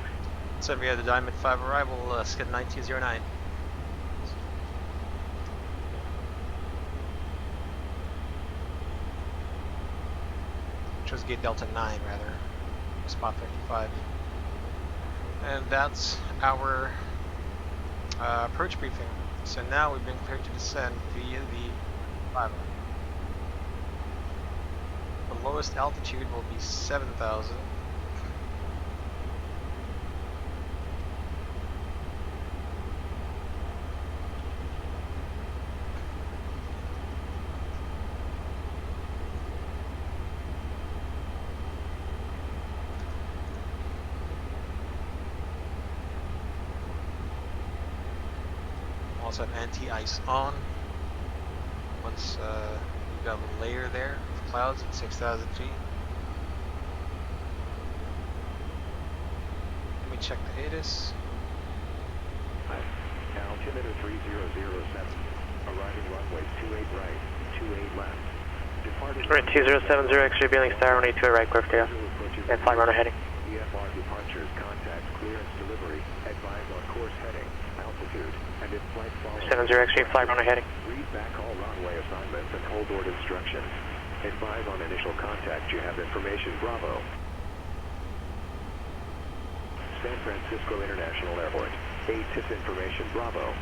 Descend via the Diamond 5 arrival, Skid 1909. Which was gate Delta 9 rather, spot 55. And that's our approach briefing. So now we've been cleared to descend via the 5. The lowest altitude will be 7,000. Also have anti-ice on. Once you've got a layer there of clouds at 6,000 feet. Let me check the ATIS. Altimeter 3007. Arriving runway 28 right, 28 left. Departing Right, 2070, X-ray Beeling Star, runway 2 right, clear tail. And fly runner heading. VFR departures, contact, clearance, delivery, advise on course heading, altitude, and if flight follows. 70 X-ray, fly runner heading. Read back all runway assignments and hold board instructions. Advise on initial contact, you have information, Bravo. San Francisco International Airport. ATIS information, Bravo.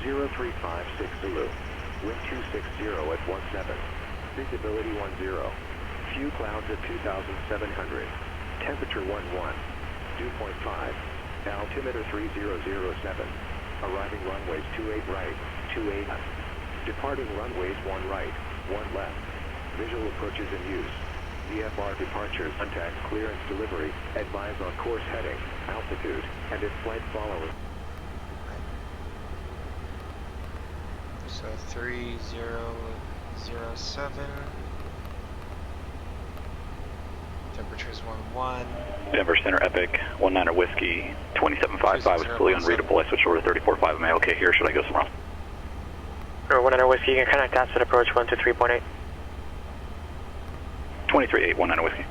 0356 Zulu. Wind 260 at 17. Visibility 10. Few clouds at 2,700. Temperature 11. Dew point 5. Altimeter 3007. Arriving runways 28 right, 28 left. Departing runways 1 right, 1 left. Visual approaches in use. VFR departures, contact, clearance, delivery, advise on course heading, altitude, and if flight follows. So 3007. Temperatures 11. Denver Center Epic, 19er Whiskey, 2755 is fully unreadable. I switched over to 34.5. Am I okay here? Should I go somewhere else? 19er Whiskey, you can connect asset approach 123.8. 23.8, 19er Whiskey.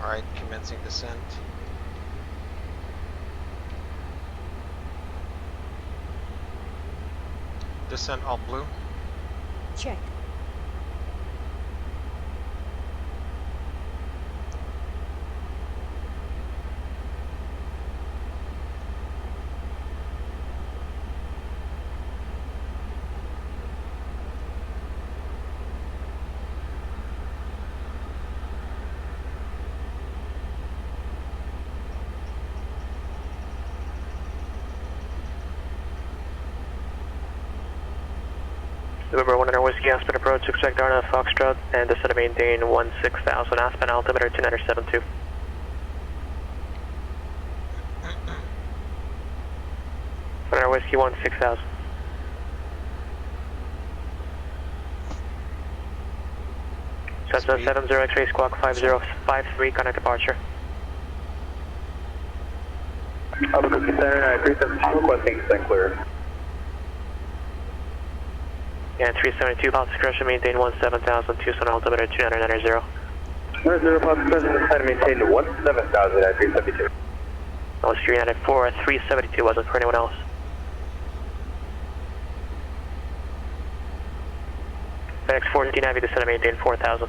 Alright, commencing descent. Descent all blue. Check. November 100 Whiskey, Aspen approach, expect Darna Foxtrot, and descend to maintain 16,000 Aspen, altimeter 2972. Whiskey 16,000. Cessna 70 X-ray squawk 5053, connect departure. Albuquerque Center 372, requesting descent clear. And 372, Pulse discretion, maintain 17,000, Tucson altimeter 2990. 0 Pulse discretion, descend maintain 17,000 at 372. That was 394, 372 wasn't for anyone else. FedEx 14 Heavy, descend to maintain 4,000.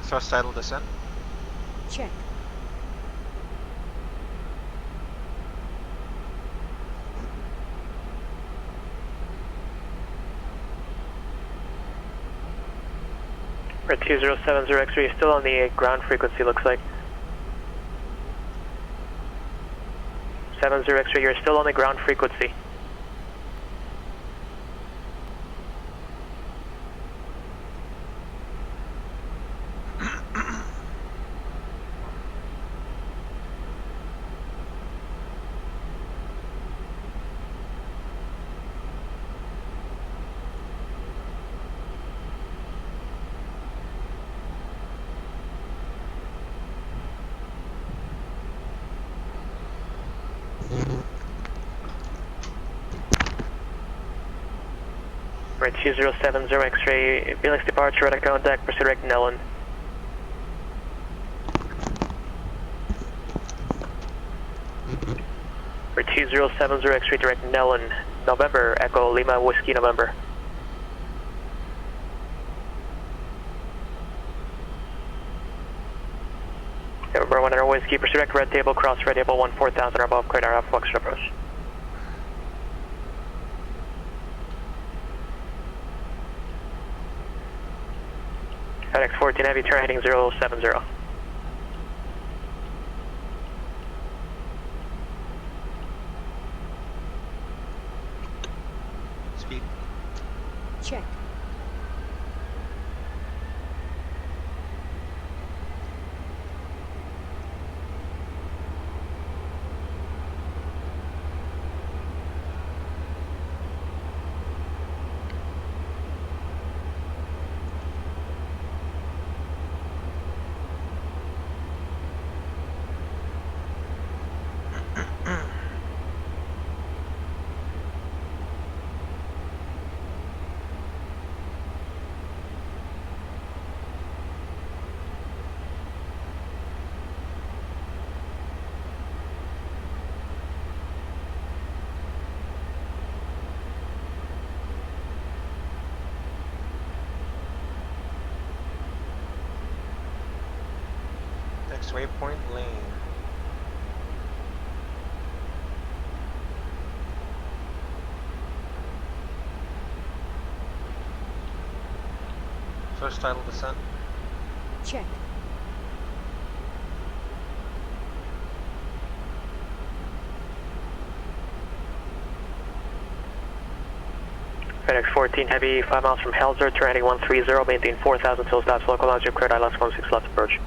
Thrust idle descent. Check. We're at 2070 X-ray, still on the ground frequency, looks like. 70 X-ray, you're still on the ground frequency. We're at 2070 X-ray, Felix departure, radar contact, proceed direct Nellen. We're 2070 X-ray, direct Nellen, November, Echo Lima Whiskey November. November 100 Whiskey, proceed direct red table, cross red table 14,000 or above, cleared RF, Fox approach. FedEx 14 Heavy, turn heading 070. Speed. Check. Next waypoint lane. First tidal descent. Check. FedEx 14 Heavy, 5 miles from Helzer, turn 130, maintain 4,000 till stops, localize your cleared ILS 16 left approach.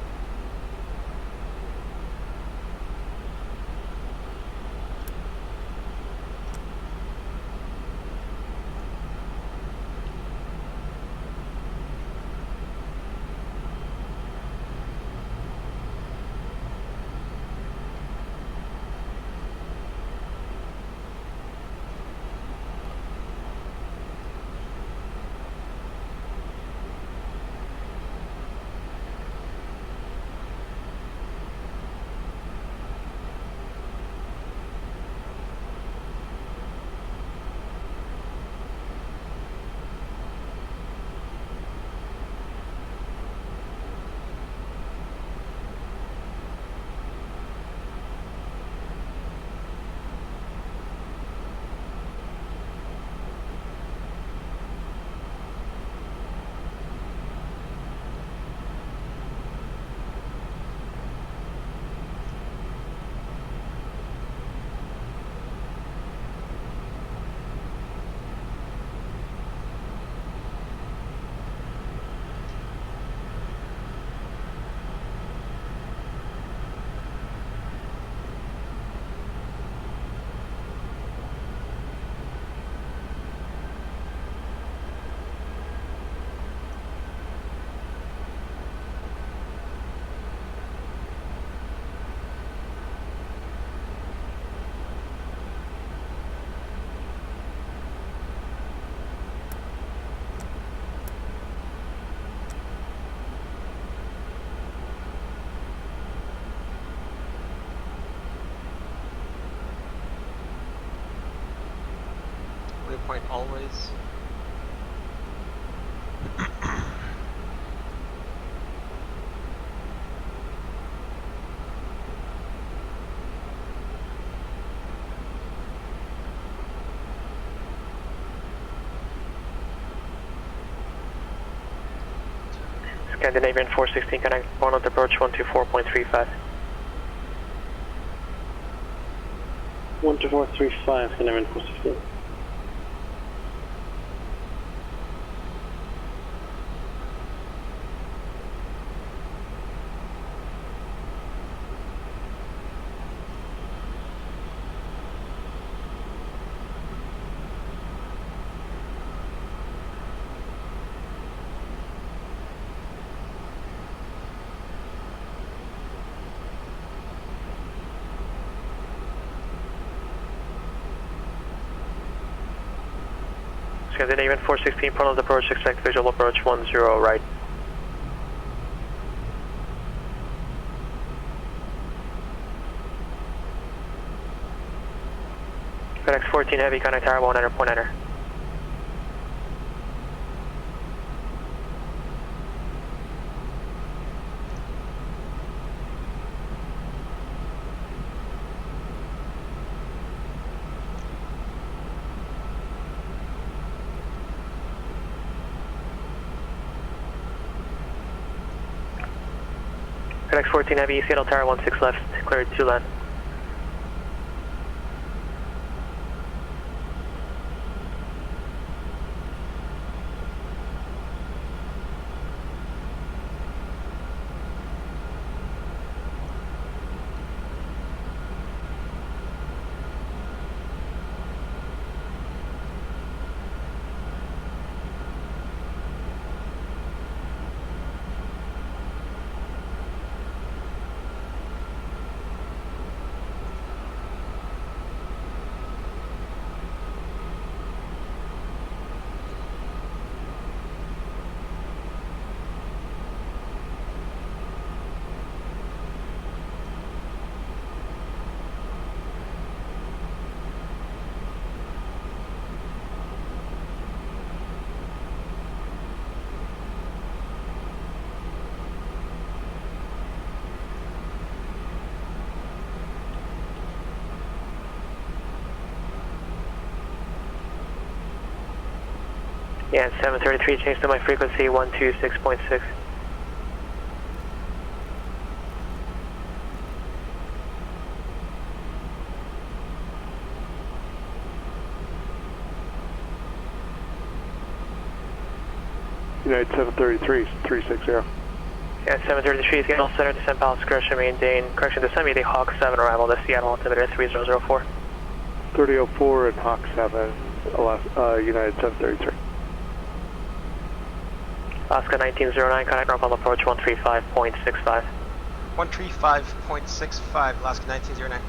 Waypoint always. Scandinavian 416, connect, one on approach 124.35. 12435, Scandinavian 416. Scandinavian 416, front of the approach, expect visual approach 10 right. FedEx 14 Heavy, connect tower 1 enter, point enter. FedEx 14 Heavy, Seattle Tower 16 left, cleared 2 land. Yeah, 733, change to my frequency 126.6. United 733, 360. Yeah, 733 is getting all center, descent pilots, correction, descent, maintain Hawk 7 arrival, the Seattle altimeter 3004. 3004 and Hawk 7, United 733. Alaska 1909, contact normal approach 135.65. 135.65, Alaska 1909.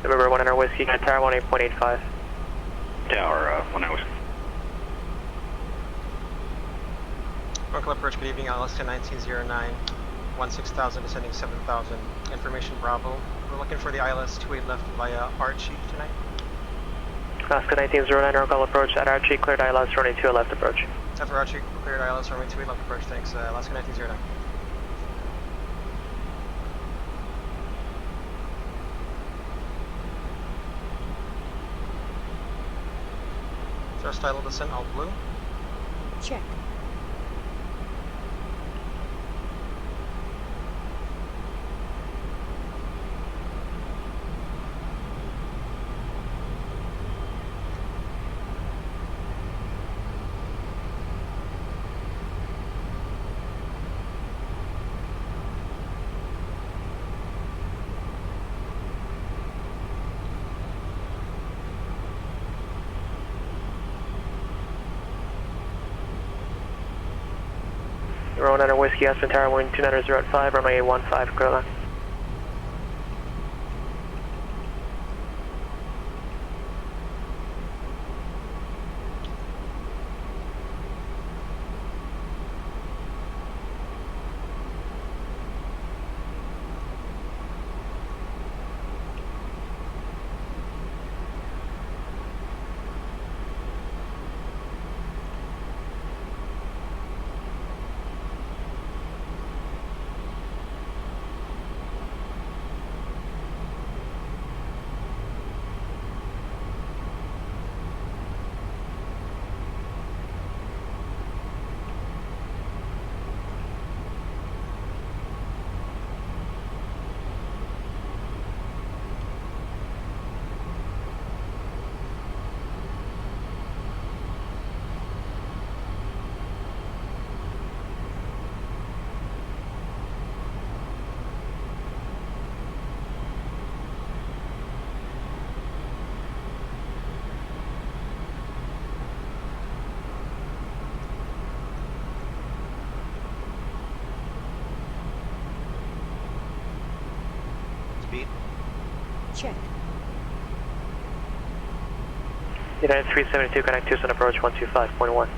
Remember 100 Whiskey, tower 18.85. Tower 100 Whiskey. Local approach, good evening, Alaska 1909, 16,000 descending 7,000. Information Bravo. We're looking for the ILS-28 left via Archie tonight. Alaska 1909, local approach at Archie, cleared ILS runway 2 left approach. After Archie, cleared ILS runway 28 left approach, thanks. Alaska 1909. Thrust idle descent, all blue. Check. Rowan under Whiskey, Aspen Tower, wind 290 at 5, runway 15, clear line. Check. United 372, connect Tucson approach 125.1.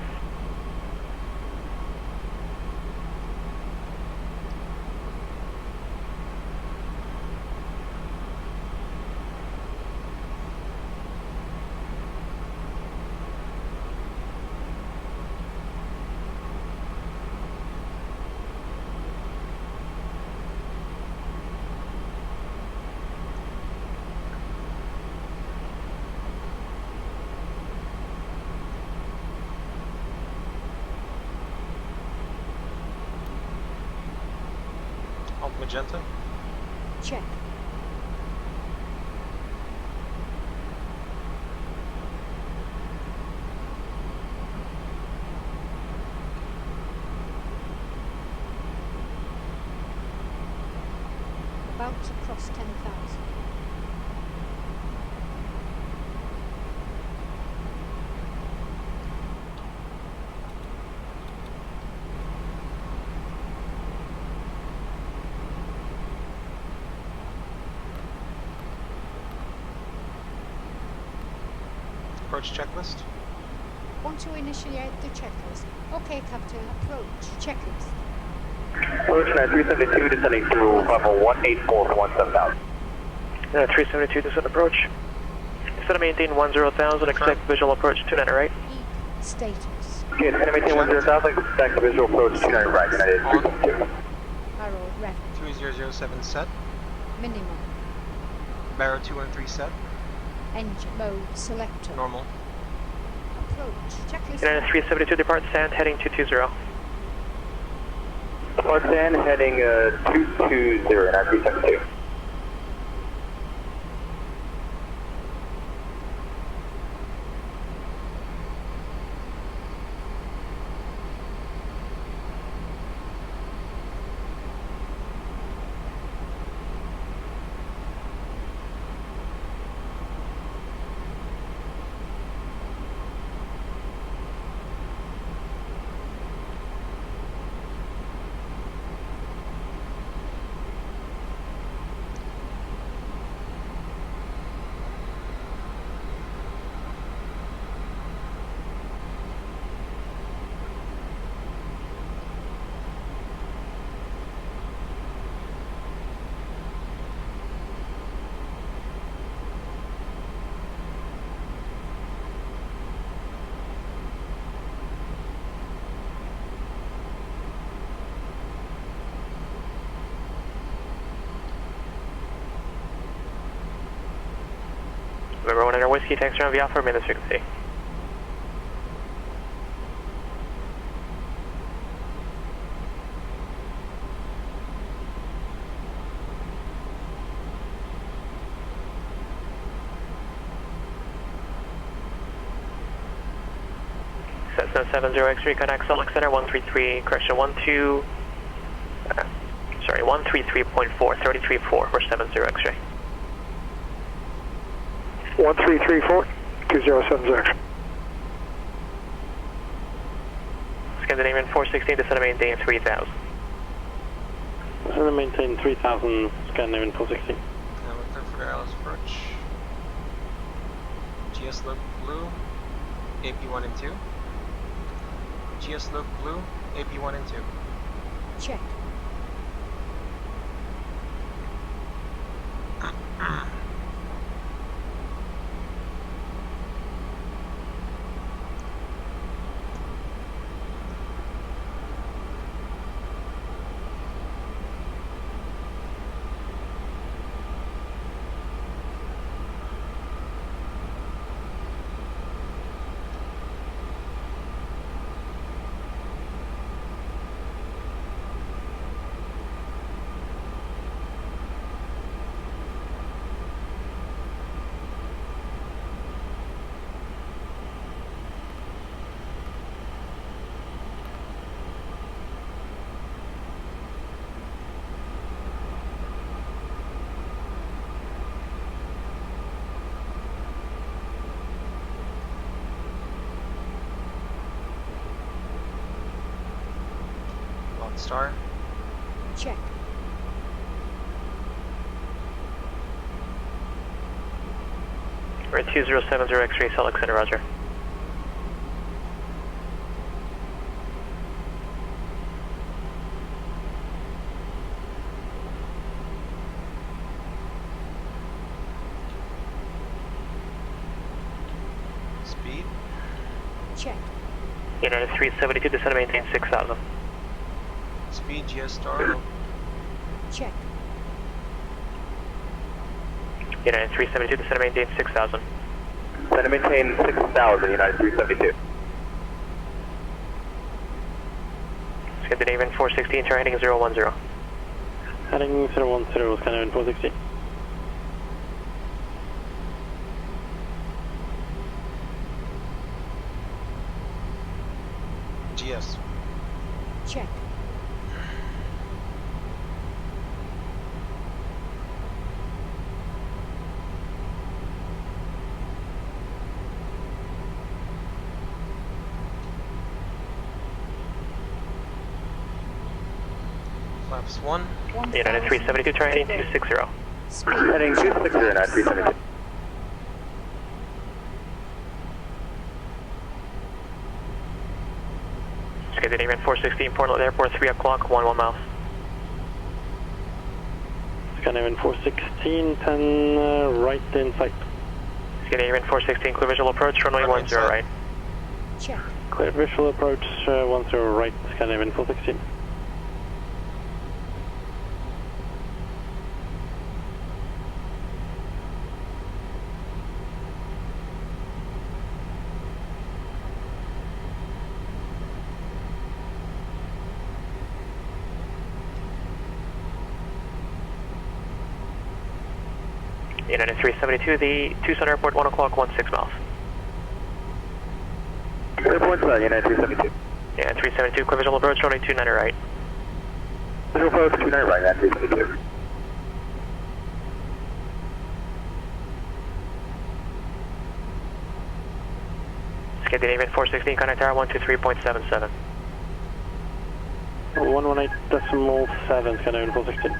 Magenta. Check. About to cross 10,000. Approach checklist. Want to initiate the checklist? Okay, Captain. Approach checklist. Approach 372 descending through level 184 for 17,000. 372 descent approach. Descend to maintain 10,000, expect visual approach 29 right. Status. Okay, descend to maintain 10,000, expect visual approach 29 right, United 372. Barrel ready. 3007 set. Minimum. Barrow 213 set. Engine mode selector. Normal. Approach checklist. United 372 depart sand heading 220. Depart sand heading 220, United 372. November 100 Whiskey, taxi around via offer, minutes frequency. Cessna 70 X-ray, connect Salt Lake Center 133, correction 133.4, 33.4 for 70 X-ray. 1334, 207 X. Scandinavian 416, descend and maintain 3000. Descend and maintain 3000, Scandinavian 416. Now we're clear for the ILS approach. GS look blue, AP1 and 2. GS look blue, AP1 and 2. Check. Star. Check. We're at 2070 X-ray, Salt Lake Center, roger. Speed. Check. United 372, descend and maintain 6000. Speed, GS star. Check. United 372, descend and maintain 6000. Descend and maintain 6000, United 372. Scandinavian 416, turn heading 010. Heading 010, Scandinavian 416. GS. Check. Flaps 1. United 372, turn heading 260. Heading 260, United 372. Scandinavian 416, Portland Airport, 3 o'clock, 11 miles. Scandinavian 416, 10 right in sight. Scandinavian 416, clear visual approach, runway 10 right. Check. Clear visual approach, 10 right, Scandinavian 416. United 372, the Tucson Airport, 1 o'clock, 16 miles. Airport, United 372. Yeah, 372, clear visual approach, runway 29 right. Visual approach, 29 right, United 372. Scandinavian 416, contact tower 123.77. 118.7, Scandinavian 416.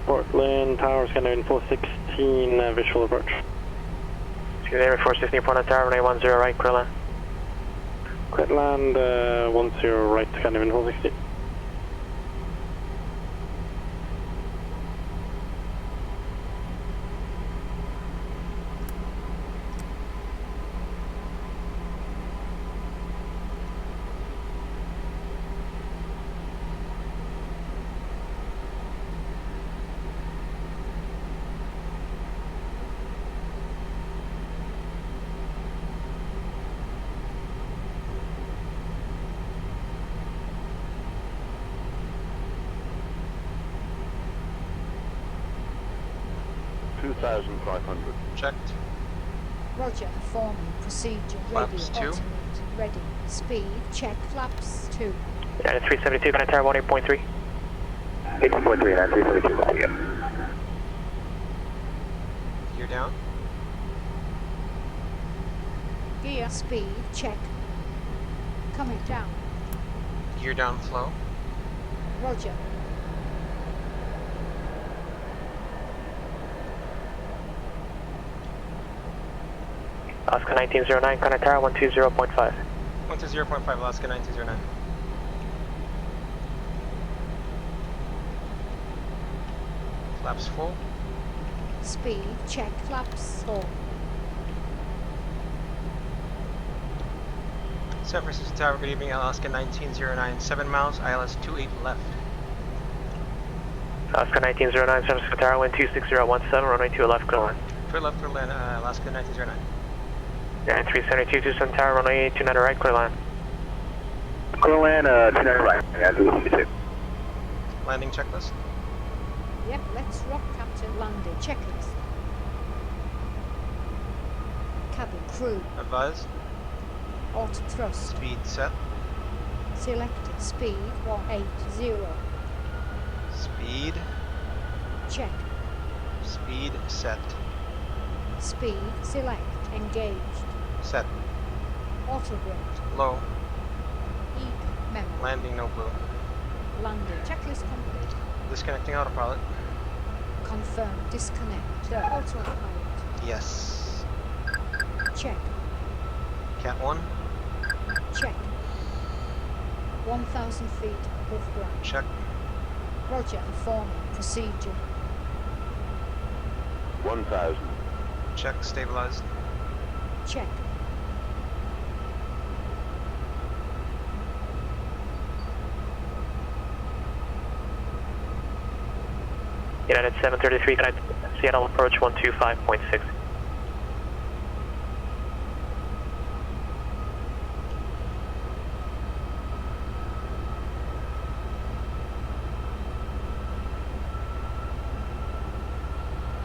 Portland Tower, Scandinavian 416, visual approach. Laminar 460 point on tower, runway 10 right, clear land. Clear land, 10 right, Canadian 460. Checked. Roger, forming, procedure, Flaps radio, 2. alternate, ready, speed, check, flaps 2. United 372, going to tower 18.3. 18.3, United 372, yep. Gear down. Gear, speed, check. Coming down. Gear down flow. Roger. Alaska 1909, contact tower 120.5. 120.5, Alaska 1909. Flaps full. Speed, check, flaps 4. San Francisco Tower, good evening, Alaska 1909, 7 miles, ILS 28 left. Alaska 1909, San Francisco Tower, wind 26017, runway 2 left, clear line. Clear left, clear land, Alaska 1909. Yeah, 372, Tucson Tower, runway 29 right, clear line. Clear land, 29 right, United 372. Landing checklist. Yep, let's rock, Captain. Landing checklist. Cabin crew. Advise. Auto thrust. Speed set. Selected. Speed 180. Speed. Check. Speed set. Speed select. Engaged. Set. Auto brake. Low. Eagle memo. Landing no blue. Landing checklist complete. Disconnecting autopilot. Confirm disconnect. The autopilot. Yes. Check. Cat 1. Check. 1,000 feet above ground. Check. Roger, informing. Procedure. 1,000. Check, stabilized. Check. United 733, connect Seattle approach 125.6.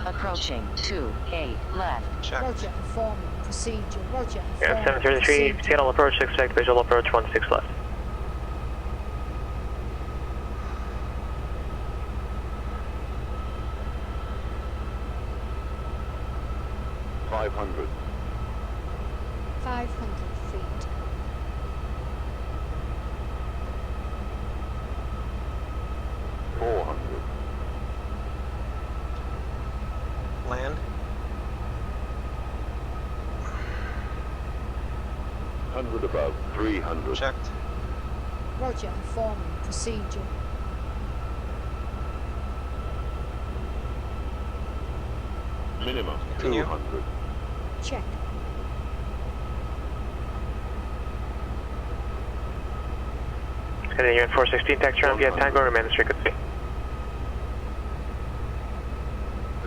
Approaching 28 left. Check. Roger, informing. Procedure. Roger, Yeah, informing. 733, Procedure. Seattle approach, expect visual approach 16 left. $500. 500 feet. $400. Land. 100 above. 300. Checked. Roger, informing. Procedure. Minimum. Continue. 200. Check. And then you're in 416, taxi around via Tango, remain the frequency.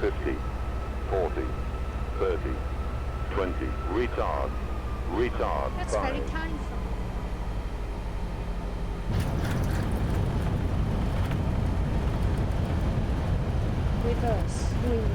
50. 40. 30. 20. Retard. Retard. That's 5. very kind from you. Reverse. Blue.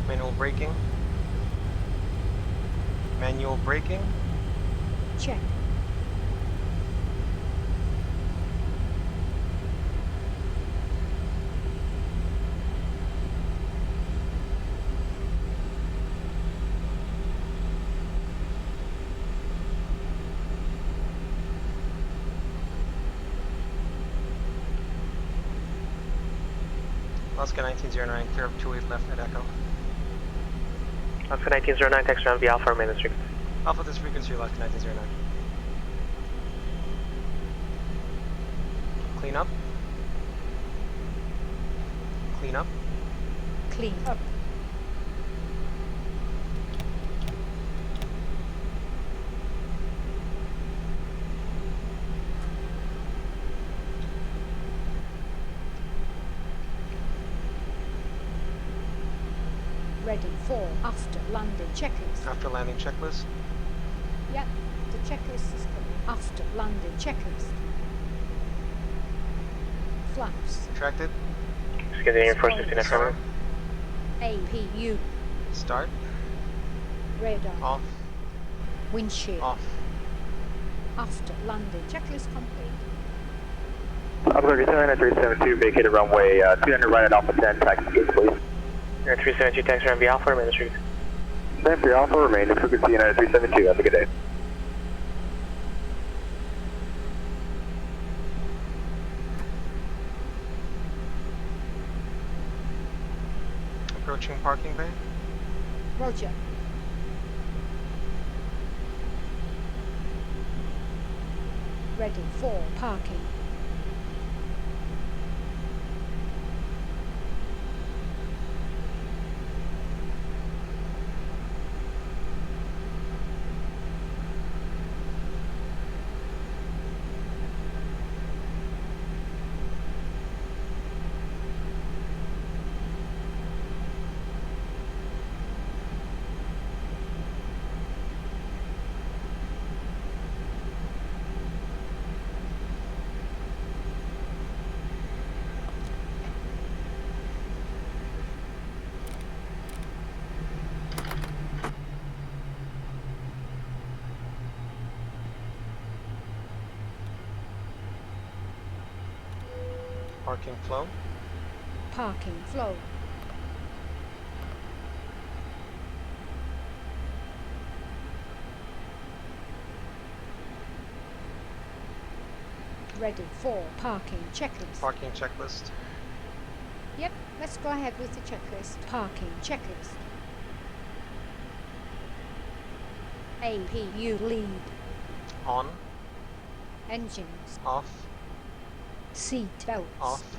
Manual braking. Manual braking. Check. Alaska 1909, clear up 28 left at Echo. Alaska 1909, text around V Alpha, remain this frequency. Alpha this frequency, Alaska 1909. Clean up. Clean up. Clean up. Ready for after landing checklist. After landing checklist. Yep, the checklist is coming. After landing checklist. Flaps. Retracted. Just continue for 16 FM. APU. Start. Radar. Off. Windshield. Off. After landing. Checklist complete. Alpha 37 at 372, vacated runway 200 right at Alpha 10, taxi gate, please. 372, taxi around V Alpha, remain this frequency. Same for Alpha, remain in frequency United 372, have a good day. Approaching parking bay. Roger. Ready for parking. Parking flow. Parking flow. Ready for parking checklist. Parking checklist. Yep, let's go ahead with the checklist. Parking checklist. APU lead. On. Engines. Off. Seat belts. Off.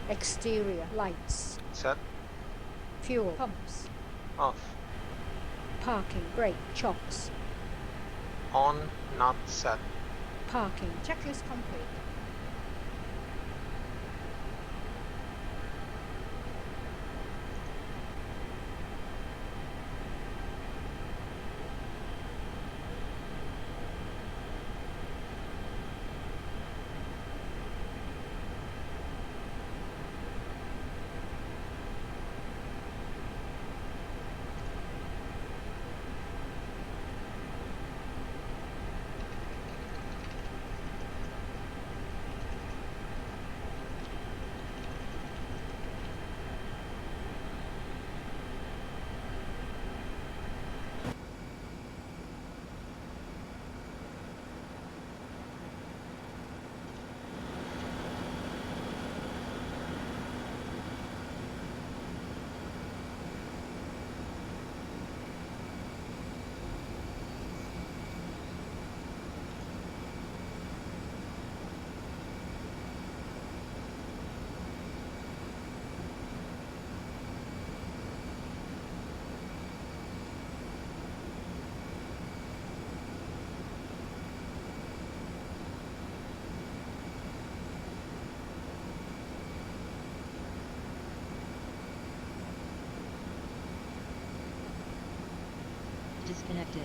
Exterior lights. Set. Fuel pumps. Off. Parking brake chocks. On, not set. Parking checklist complete. Disconnected.